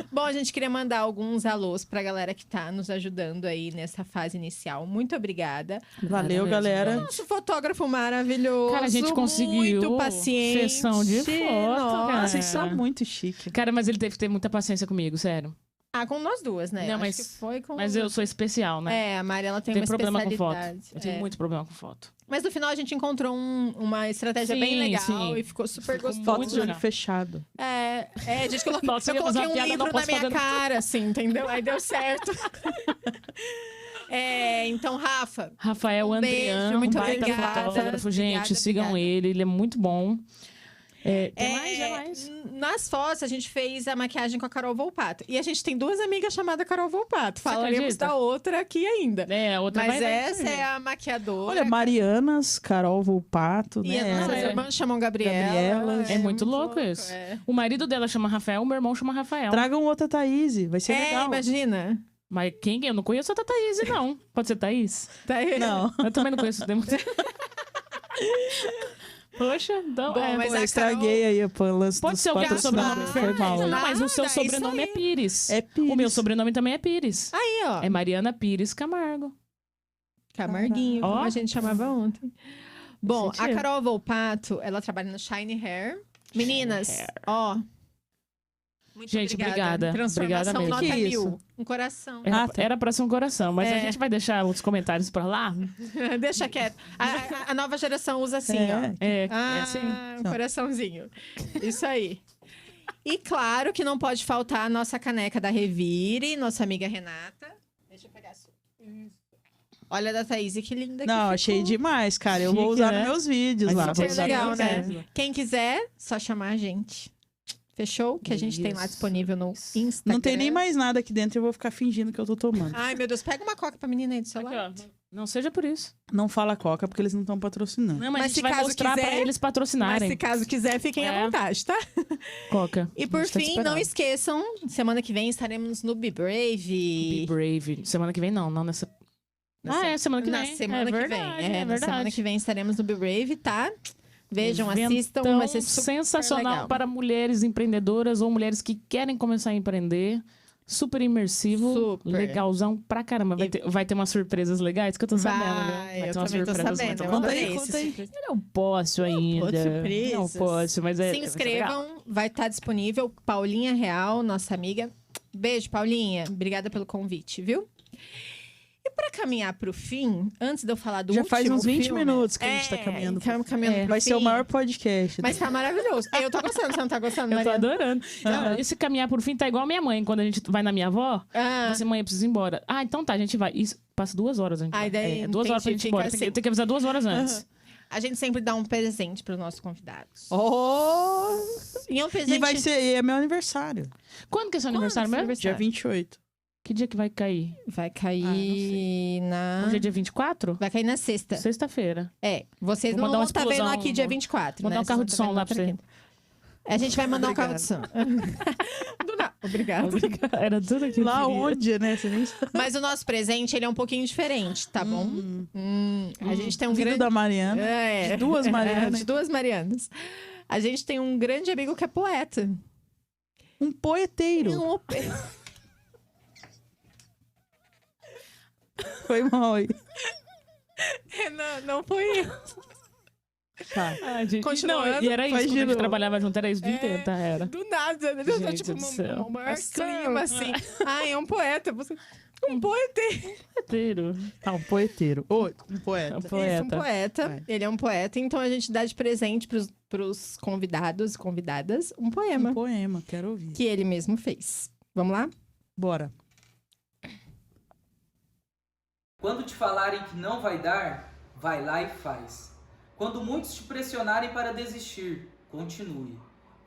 Bom, a gente queria mandar alguns alôs pra galera que tá nos ajudando aí nessa fase inicial. Muito obrigada. Valeu, Mesmo, galera. Nosso fotógrafo maravilhoso. Cara, a gente conseguiu Muito paciente. sessão de foto, Nossa, cara. Vocês são muito chique. Cara, mas ele teve que ter muita paciência comigo, sério. Ah, com nós duas, né? Não, Acho mas- que foi com... Mas eu sou especial, né? É, a Mari, ela tem Tem uma problema com foto. especialidade. Eu tenho É. muito problema com foto. Mas no final a gente encontrou uma estratégia Sim, bem legal sim. e ficou super Ficou gostoso. Fotos muito de olho legal. fechado. A gente colocou, Nossa, eu eu ia fazer coloquei uma um piada, livro não na posso minha fazer. cara, assim, entendeu? Aí deu certo. Então, Rafa, Rafael Um beijo, Andriano, muito baita obrigada. fotógrafo. Gente, Obrigada, sigam obrigada. ele é muito bom. Tem mais. Nas fotos, a gente fez a maquiagem com a Carol Volpato. E a gente tem 2 amigas chamadas Carol Volpato. Falaremos acredita? da outra aqui ainda. A outra Mas vai essa é a maquiadora. Olha, Marianas, Carol Volpato, E as né? nossas É. irmãs chamam Gabriela. Gabrielas. É muito louco isso. É, O marido dela chama Rafael, o meu irmão chama Rafael. Tragam outra Thaís, vai ser legal. imagina. Mas quem? Eu não conheço outra Thaís, não. Pode ser Thaís? Tá aí. Não. Eu também não conheço. Poxa, então. Bom, mas Pô, a eu estraguei aí o lance Pode dos ser o que? patrocinadores. Sobrenome Foi mal. Fernandes. Não, mas o seu Nada, isso sobrenome é aí. Pires. É Pires. O meu sobrenome também é Pires. Aí, ó. É Mariana Pires Camargo. Camarguinho, como Ó. a gente chamava ontem. Bom, a Sentido. Carol Volpato, ela trabalha no Shine Hair. Meninas, Shine Hair. ó. Muito Gente, obrigada. Transformação Obrigada nota mesmo. Que 1000. isso? Um coração. Era pra ser um coração, mas a É. gente vai deixar os comentários pra lá. Deixa quieto. A nova geração usa assim, ó. É Ah, assim. um coraçãozinho. Isso aí. E claro que não pode faltar a nossa caneca da Revire, nossa amiga Renata. Deixa eu pegar a sua. Olha a da Thaís, que linda que Não, ficou. achei demais, cara. Eu vou Chique, usar né? nos meus vídeos Mas lá. super Vou usar legal, nos né? meus. Quem quiser, só chamar a gente. Fechou? Que a gente tem lá Isso. disponível no Instagram. Não tem nem mais nada aqui dentro, eu vou ficar fingindo que eu tô tomando. Ai, meu Deus, pega uma coca pra menina aí do seu Aqui, lado. ó. Não seja por isso. Não fala Coca, porque eles não estão patrocinando. Não, Mas mas a se gente vai caso mostrar quiser- pra eles Mas patrocinarem. se caso quiser, fiquem à É. vontade, tá? Coca. E por A gente tá fim, não esperando. esqueçam, semana que vem estaremos no Be Brave. Be Brave. Semana que vem não nessa... semana que Na vem. semana que vem. Na semana que vem estaremos no Be Brave, tá? Vejam, assistam, Eventão vai ser super sensacional legal. para mulheres empreendedoras ou mulheres que querem começar a empreender. Super imersivo, Super. legalzão pra caramba. Vai ter umas surpresas legais que eu tô sabendo, Vai, viu? Vai eu ter umas também tô surpresas sabendo, muito eu boas. Conta aí, adorei conta aí. esse- Eu não posso ainda. pode surpresas. Não posso, mas Se é... vai ser legal. inscrevam, vai estar disponível. Paulinha Real, nossa amiga. Beijo, Paulinha. Obrigada pelo convite, viu? E pra caminhar pro fim, antes de eu falar do Já último faz uns 20 filme, minutos que a gente tá caminhando. caminhando pro Vai ser o fim. maior podcast. Mas tá maravilhoso. Eu tô gostando, você não tá gostando, Eu tô Mariana? adorando. Não, esse caminhar por fim tá igual a minha mãe. Quando a gente vai na minha avó, Ah, você, mãe, eu preciso ir embora. Ah, então tá, a gente vai. Isso passa 2 horas, a gente vai. daí 2 horas pra entendi, gente ir embora. fica Tem assim. que avisar 2 horas antes. a gente sempre dá um presente pros nossos convidados. Oh! E é um presente... E vai ser, é meu aniversário. Quando que é seu aniversário mesmo? Dia 28. Que dia que vai cair? Vai cair na... Hoje é dia 24? Vai cair na sexta. Sexta-feira. Vocês Vou não mandar vão uma estar vendo explosão, aqui dia 24, Mandar né? um carro Vocês de vão som tá lá pra vendo você. A gente vai mandar um carro de som. Obrigada. Era tudo aqui. Lá onde, né? Você nem sabe. Mas o nosso presente, ele é um pouquinho diferente, tá bom? A gente tem um Filho grande... da Mariana. De duas Marianas. de duas Marianas. A gente tem um grande amigo que é poeta. Um poeteiro. Foi mal aí. Não foi eu. Tá. Continuando. Não, e era isso, Faz quando de a gente novo. trabalhava junto, era isso o dia inteiro, tá? Era. Do nada, né? Eu tô, Gente tipo, do céu. um maior Nossa. clima, assim. É um poeta. Um poeteiro. Poeteiro. Tá, um poeteiro. Um poeta. Isso, um poeta. Vai. Ele é um poeta, então a gente dá de presente pros convidados e convidadas um poema Um poema, quero ouvir. que ele mesmo fez. Vamos lá? Bora. Quando te falarem que não vai dar, vai lá e faz. Quando muitos te pressionarem para desistir, continue.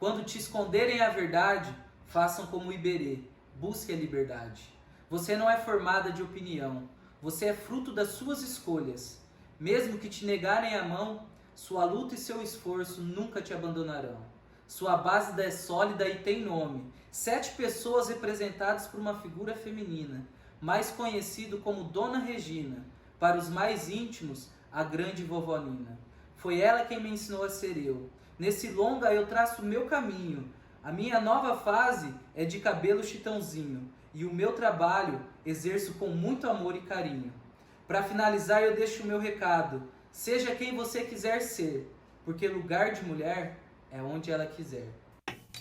Quando te esconderem a verdade, façam como Iberê, busque a liberdade. Você não é formada de opinião, você é fruto das suas escolhas. Mesmo que te negarem a mão, sua luta e seu esforço nunca te abandonarão. Sua base é sólida e tem nome. 7 pessoas representadas por uma figura feminina, mais conhecido como Dona Regina, para os mais íntimos, a grande vovó Nina. Foi ela quem me ensinou a ser eu. Nesse longa eu traço o meu caminho. A minha nova fase é de cabelo chitãozinho. E o meu trabalho exerço com muito amor e carinho. Para finalizar eu deixo o meu recado. Seja quem você quiser ser, porque lugar de mulher é onde ela quiser.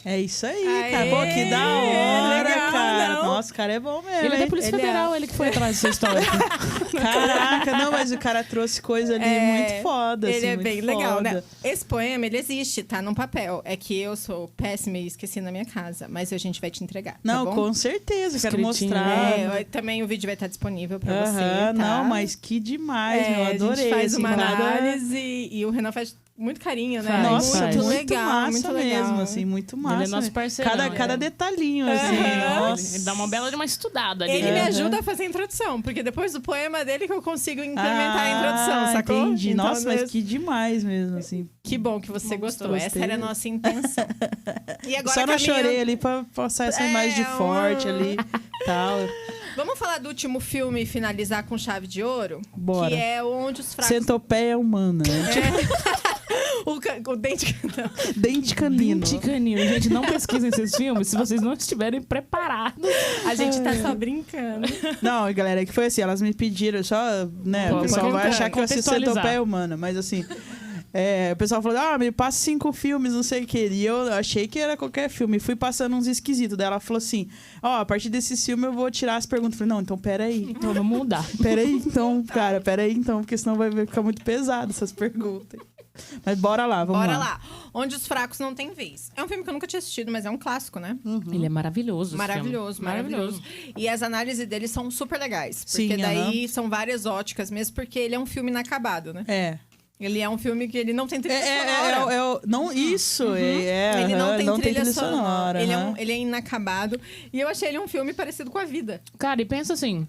É isso aí, Aê, cara. Pô, que da hora, legal, cara. não? Nossa, o cara é bom mesmo, Ele é da hein? Polícia Ele é- Federal, ele que foi atrás dessa história. Caraca, não, mas o cara trouxe coisa ali muito foda, Ele assim, é muito bem foda. legal, né? Esse poema, ele existe, tá num papel. É que eu sou péssima e esqueci na minha casa, mas a gente vai te entregar, Não, tá bom? com certeza, quero Escritinho, mostrar. Também o vídeo vai estar disponível pra você, Aham, tá? não, mas que demais, eu A adorei. gente faz assim, uma cada- análise e o Renan faz muito carinho, né? Faz, Nossa, faz. muito legal, massa muito legal. mesmo, assim, muito massa. Ele é nosso mesmo. parceirão. Cada detalhinho, assim, nossa. Ele dá uma bela de uma estudada ali. Ele me né? ajuda a fazer a introdução, porque depois do poema dele que eu consigo implementar a introdução, sacou? Entendi. Então, Nossa, mas que demais mesmo, assim. Que bom que você gostou. gostei. Essa era a nossa intenção. E agora, Só não caminhando- chorei ali pra passar essa imagem de forte ali tal. Vamos falar do último filme e finalizar com chave de ouro? Bora. Que é Onde os Fracos... Centopeia humana. O dente... Dente canino. Dente canino. Gente, não pesquisem esses filmes se vocês não estiverem preparados. A gente tá só brincando. Não, galera, é que foi assim, elas me pediram só, né, Pô, o pessoal vai contextualizar. achar que eu assisto Centopeia humana, mas assim, o pessoal falou, me passa 5 filmes, não sei o que, e eu achei que era qualquer filme, fui passando uns esquisitos, daí ela falou assim, a partir desse filme eu vou tirar as perguntas, eu falei, não, então peraí, Então vamos mudar. peraí então, porque senão vai ficar muito pesado essas perguntas. Mas bora lá, vamos Bora lá. lá. Onde os Fracos Não Têm Vez. É um filme que eu nunca tinha assistido, mas é um clássico, né? Ele é maravilhoso. esse Maravilhoso, filme. maravilhoso. E as análises dele são super legais. Porque Sim, daí são várias óticas mesmo, porque ele é um filme inacabado, né? Ele é um filme que ele não tem trilha sonora. não, isso, Ele não tem trilha sonora. Ele, aham. ele é inacabado. E eu achei ele um filme parecido com a vida. Cara, e pensa assim,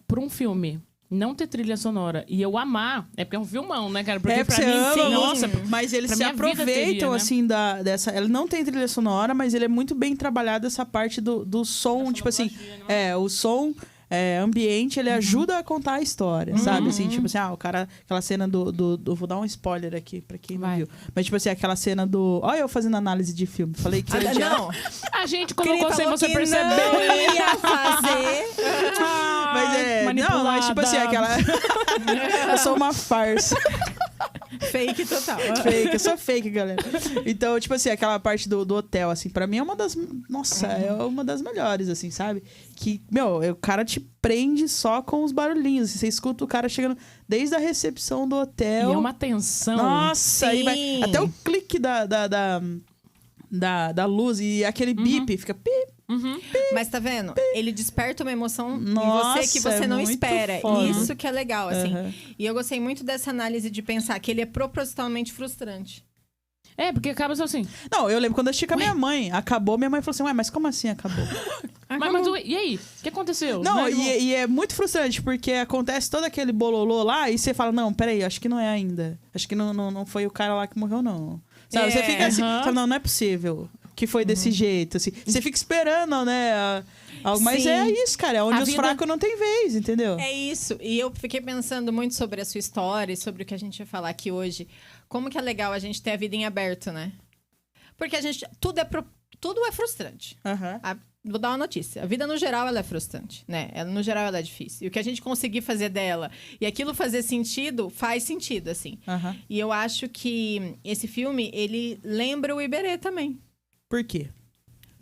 pra um filme não ter trilha sonora e eu amar, é porque é um filmão, né, cara? Porque Porque pra você mim, ama, sim, nossa, pra mas eles se minha vida aproveitam, teria, né? assim, dessa... Ele não tem trilha sonora, mas ele é muito bem trabalhado essa parte do som, tipo assim... O som... ambiente, ele ajuda a contar a história, sabe? Assim, tipo assim, o cara... Aquela cena do... Vou dar um spoiler aqui, pra quem não Vai. viu. Mas, tipo assim, aquela cena do... Olha eu fazendo análise de filme. Falei que... Não, A gente que ele colocou sem falou você que perceber. não ia fazer. Mas não, mas tipo assim, aquela... Eu sou uma farsa. Fake total. Fake, eu sou fake, galera. Então, tipo assim, aquela parte do hotel, assim, pra mim é uma das... Nossa, é uma das melhores, assim, sabe? Que, o cara te prende só com os barulhinhos. Você escuta o cara chegando desde a recepção do hotel. E é uma tensão. Nossa, aí vai... Sim. Até o clique da luz e aquele bip, fica pip. Mas tá vendo? Ele desperta uma emoção Nossa, em você que você é não muito espera. foda. Isso que é legal, assim. Aham. E eu gostei muito dessa análise de pensar que ele é propositalmente frustrante. É, porque acaba só assim. Não, eu lembro quando eu assisti com a minha mãe. Acabou, minha mãe falou assim, ué, mas como assim acabou? Mas e aí? O que aconteceu? Não, Né? e é muito frustrante, porque acontece todo aquele bololô lá e você fala, não, peraí, acho que não é ainda. Acho que não foi o cara lá que morreu, não. Sabe, você fica assim, fala, não é possível que foi desse jeito, assim. Você fica esperando, né, algo, mas Sim. é isso, cara, é onde A os vida- fracos não tem vez, entendeu? É isso. E eu fiquei pensando muito sobre a sua história e sobre o que a gente vai falar aqui hoje. Como que é legal a gente ter a vida em aberto, né? Porque a gente... Tudo é frustrante. Aham. Vou dar uma notícia. A vida, no geral, ela é frustrante, né? No geral, ela é difícil. E o que a gente conseguir fazer dela e aquilo fazer sentido, faz sentido, assim. Aham. E eu acho que esse filme, ele lembra o Iberê também. Por quê?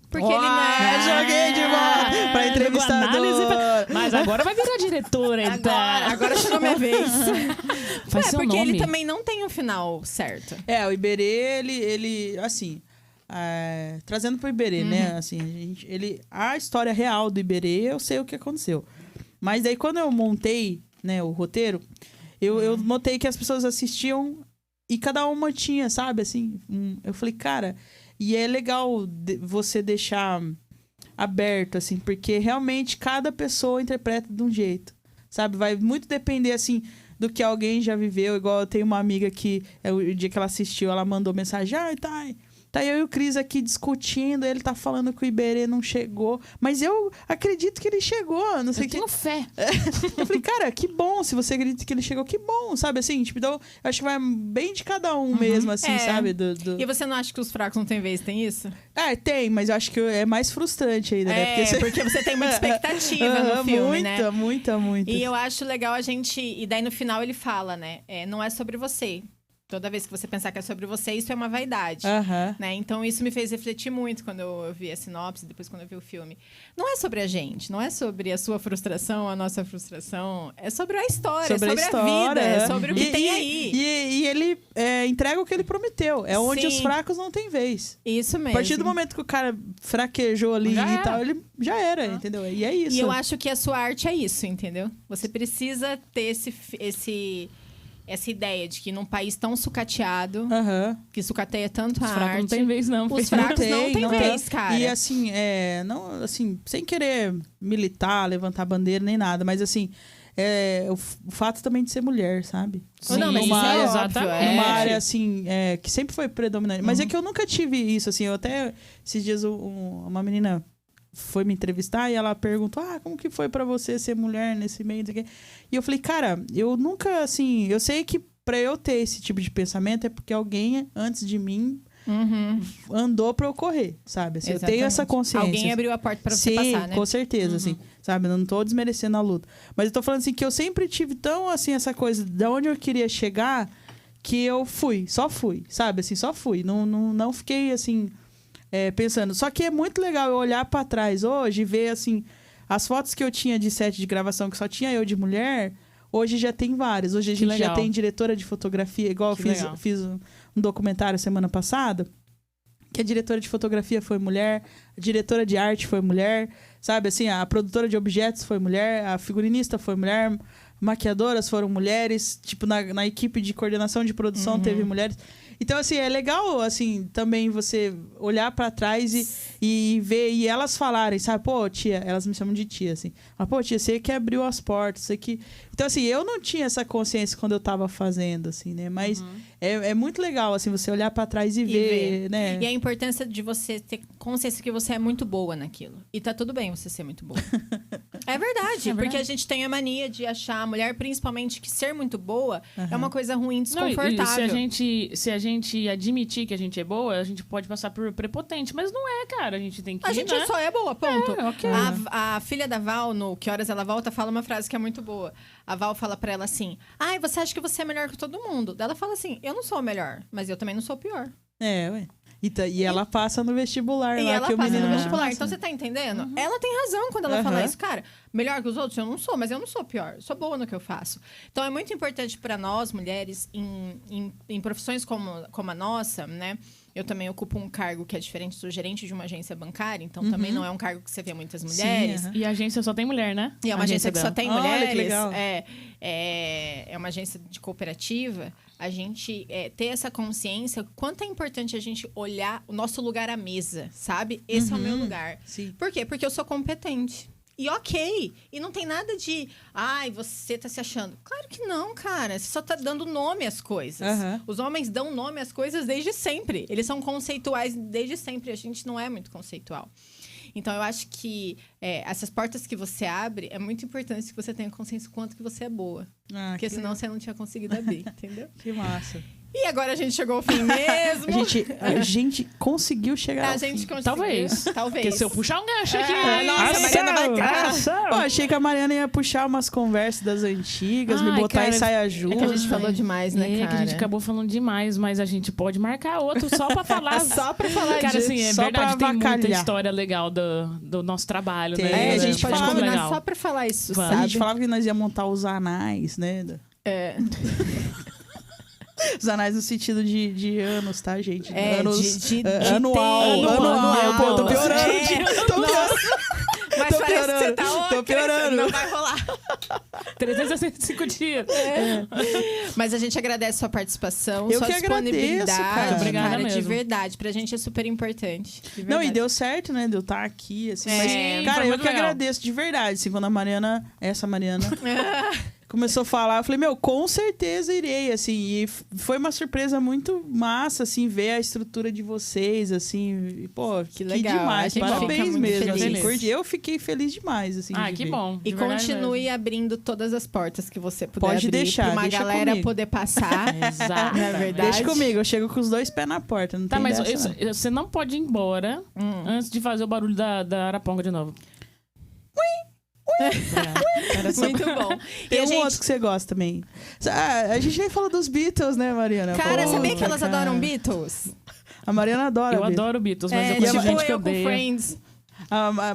Porque ele não é... Joguei de bola pra entrevistador. Mas agora vai virar diretora, então. Agora chegou minha vez. Faz seu porque nome. ele também não tem um final certo. É, o Iberê, ele assim, trazendo pro Iberê, né? Assim, a história real do Iberê, eu sei o que aconteceu. Mas daí, quando eu montei, né, o roteiro, eu notei que as pessoas assistiam e cada uma tinha, sabe, assim, eu falei, cara, e é legal você deixar aberto, assim, porque realmente cada pessoa interpreta de um jeito, sabe? Vai muito depender, assim, do que alguém já viveu. Igual eu tenho uma amiga que, o dia que ela assistiu, ela mandou mensagem, tá eu e o Cris aqui discutindo, ele tá falando que o Iberê não chegou, mas eu acredito que ele chegou, não sei Eu o que. tenho fé. Eu falei, cara, que bom, se você acredita que ele chegou, que bom, sabe, assim, tipo, então, eu acho que vai bem de cada um mesmo, assim, É. sabe, E você não acha que os fracos não têm vez? Tem isso? tem, mas eu acho que é mais frustrante ainda, né, Porque você tem muita expectativa no filme, né? Muita. E eu acho legal a gente... E daí no final ele fala, né? Não é sobre você. Toda vez que você pensar que é sobre você, isso é uma vaidade. Aham. Né? Então, isso me fez refletir muito quando eu vi a sinopse, depois quando eu vi o filme. Não é sobre a gente, não é sobre a sua frustração, a nossa frustração. É sobre a história, sobre a vida, é sobre o que tem aí. E ele entrega o que ele prometeu. É onde Sim. os fracos não têm vez. Isso mesmo. A partir do momento que o cara fraquejou ali Já e era. tal, ele já era, entendeu? E é isso. E eu acho que a sua arte é isso, entendeu? Você precisa ter essa ideia de que num país tão sucateado, Aham. que sucateia tanto a Os fracos arte... não tem vez, não. Os fracos não têm vez, cara. E assim, não, assim, sem querer militar, levantar bandeira nem nada, mas assim, o fato também de ser mulher, sabe? Sim, não, mas isso Numa é área- óbvio. Numa área, assim, que sempre foi predominante. Mas Uhum. é que eu nunca tive isso, assim. Eu até, esses dias, uma menina foi me entrevistar e ela perguntou, como que foi pra você ser mulher nesse meio? Não sei o quê. E eu falei, cara, eu nunca, assim... Eu sei que pra eu ter esse tipo de pensamento é porque alguém, antes de mim, Uhum. andou pra eu correr, sabe? Assim, eu tenho Exatamente. essa consciência. Alguém abriu a porta pra você Sim, passar, né? com certeza, assim, sabe? Eu não tô desmerecendo a luta. Mas eu tô falando assim que eu sempre tive tão, assim, essa coisa de onde eu queria chegar que eu só fui, sabe? Assim, só fui. Não fiquei, assim, pensando. Só que é muito legal eu olhar pra trás hoje e ver, assim, as fotos que eu tinha de set de gravação que só tinha eu de mulher, hoje já tem várias. Hoje a gente já legal. tem diretora de fotografia, igual Que eu legal. fiz um documentário semana passada, que a diretora de fotografia foi mulher, a diretora de arte foi mulher, sabe? Assim, a produtora de objetos foi mulher, a figurinista foi mulher, maquiadoras foram mulheres, tipo, na equipe de coordenação de produção teve mulheres. Então, assim, é legal, assim, também você olhar pra trás e ver, e elas falarem, sabe? Pô, tia, elas me chamam de tia, assim. Mas, pô, tia, você que abriu as portas, você que... Então, assim, eu não tinha essa consciência quando eu tava fazendo, assim, né? Mas é muito legal, assim, você olhar pra trás e ver, né? E a importância de você ter consciência que você é muito boa naquilo. E tá tudo bem você ser muito boa. É verdade, porque a gente tem a mania de achar a mulher, principalmente, que ser muito boa é uma coisa ruim, Não, desconfortável. e se a gente admitir que a gente é boa, a gente pode passar por prepotente. Mas não é, cara. A gente tem que A gente né? só é boa, ponto. ok. A filha da Val, no Que Horas Ela Volta, fala uma frase que é muito boa. A Val fala pra ela assim, você acha que você é melhor que todo mundo? Daí ela fala assim, eu não sou a melhor, mas eu também não sou o pior. Ué. E ela passa no vestibular E lá ela que o passa menino no vestibular. passa. Então você tá entendendo? Ela tem razão quando ela fala isso. Cara, melhor que os outros eu não sou, mas eu não sou pior. Sou boa no que eu faço. Então é muito importante pra nós, mulheres, em profissões como a nossa, né? Eu também ocupo um cargo que é diferente, sou gerente de uma agência bancária, então também não é um cargo que você vê muitas mulheres. Sim, E a agência só tem mulher, né? E é uma agência que só tem Olha, mulheres. que legal. É uma agência de cooperativa. A gente ter essa consciência, quanto é importante a gente olhar o nosso lugar à mesa, sabe? Esse é o meu lugar. Sim. Por quê? Porque eu sou competente. E ok. E não tem nada de... Ai, você tá se achando. Claro que não, cara. Você só tá dando nome às coisas. Os homens dão nome às coisas desde sempre. Eles são conceituais desde sempre. A gente não é muito conceitual. Então, eu acho que essas portas que você abre, é muito importante que você tenha consciência do quanto que você é boa. Porque senão você não tinha conseguido abrir, entendeu? Que massa. E agora a gente chegou ao fim mesmo. A gente conseguiu chegar ao fim. Talvez. Talvez. Porque se eu puxar um gancho aqui... Nossa, a Mariana vai entrar. Pô, achei que a Mariana ia puxar umas conversas das antigas, me botar cara, em saia justa. É que a gente falou demais, né, cara? que a gente acabou falando demais, mas a gente pode marcar outro só pra falar. Só pra falar Cara, disso. assim, é Só verdade, pra tem muita avacalhar. história legal do nosso trabalho, Tem. né? É, A gente pode falava combinar legal. só pra falar isso, Vamos. sabe? A gente falava que nós ia montar os anais, né? É. Os anais no sentido de anos, tá, gente? Anos, de anual. tempo, Anual. Pô, tô piorando. Tô piorando. Mas Tô parece que piorando. você tá Tô piorando. Não vai rolar. 365 dias. Mas a gente agradece sua participação, Eu sua que agradeço, disponibilidade, cara. Obrigada cara, de mesmo. verdade. Pra gente é super importante. de Não, e verdade. deu certo, né? De eu estar aqui, assim. É, Mas, cara, foi eu muito que legal. agradeço de verdade. Assim, quando a Mariana, começou a falar, eu falei, meu, com certeza irei, assim. E foi uma surpresa muito massa, assim, ver a estrutura de vocês, assim. E, pô, que legal. A demais. gente fica Parabéns muito mesmo, feliz. assim. Curti. Eu fiquei feliz demais, assim, Ah, de que ver. bom. E de verdade continue mesmo. abrindo todas as portas que você puder Pode abrir deixar, pra uma deixa galera comigo. poder passar. Exato. Não é verdade? Deixa comigo, eu chego com os dois pés na porta, não Tá, tem mas dessa, não. você não pode ir embora antes de fazer o barulho da Araponga de novo. Era só... Muito bom. Tem E a um gente... outro que você gosta também. A gente nem falou dos Beatles, né, Mariana? Cara, Pô, sabia que elas cara. adoram Beatles? A Mariana adora Eu Beatles. adoro Beatles, mas eu tipo conheço gente que eu com odeia. Friends.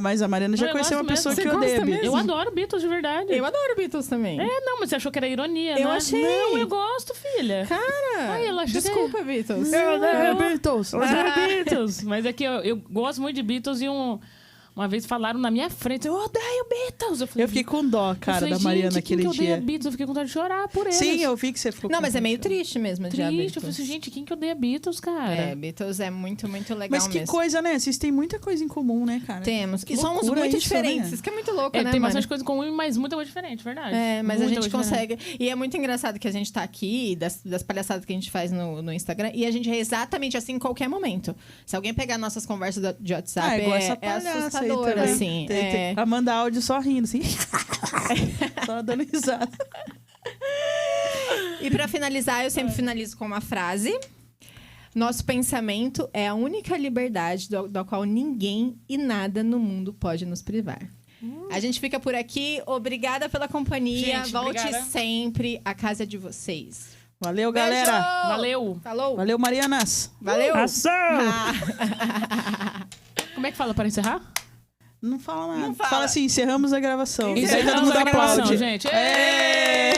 Mas a Mariana já Eu conheceu uma gosto pessoa mesmo. que Você odeia gosta Beatles. Eu adoro Beatles de verdade. Eu adoro Beatles também. É, não, mas você achou que era ironia, né? Eu achei. Não, eu gosto, filha. Cara, Ai, ela achou desculpa, Beatles. Eu odeio Beatles. Eu adoro Beatles. Mas é que eu gosto muito de Beatles e uma vez falaram na minha frente, eu odeio Beatles. Eu fiquei com dó, cara, falei, da Mariana gente, aquele quem que odeia dia. Beatles? Eu fiquei com vontade de chorar por eles. Sim, eu vi que você ficou Não, com mas é meio dó. triste mesmo de Triste. Eu falei assim, gente, quem que odeia Beatles, cara? É, Beatles é muito, muito legal Mas que mesmo. coisa, né? Vocês têm muita coisa em comum, né, cara? Temos. Que E somos loucura muito isso, diferentes. né? Isso que é muito louco, É, né, tem mano? bastante coisa comum, mas muita coisa diferente, verdade. É, mas a Muita gente coisa diferente. consegue. E é muito engraçado que a gente tá aqui, das palhaçadas que a gente faz no Instagram, e a gente é exatamente assim em qualquer momento. Se alguém pegar nossas conversas de WhatsApp, igual essa é palhaça aí assustador, também. assim. Tem a manda áudio só rindo, assim. Só dando risada. E pra finalizar, eu sempre finalizo com uma frase. Nosso pensamento é a única liberdade da qual ninguém e nada no mundo pode nos privar. A gente fica por aqui. Obrigada pela companhia. Gente, Volte obrigada. sempre. A casa é de vocês. Valeu, Beijo! galera. Valeu. Falou! Valeu, Marianas. Valeu! Ação! Como é que fala para encerrar? Não fala nada. Não fala. Fala assim, encerramos a gravação. Encerramos Aí todo mundo a gravação, aplaude. gente. Ê!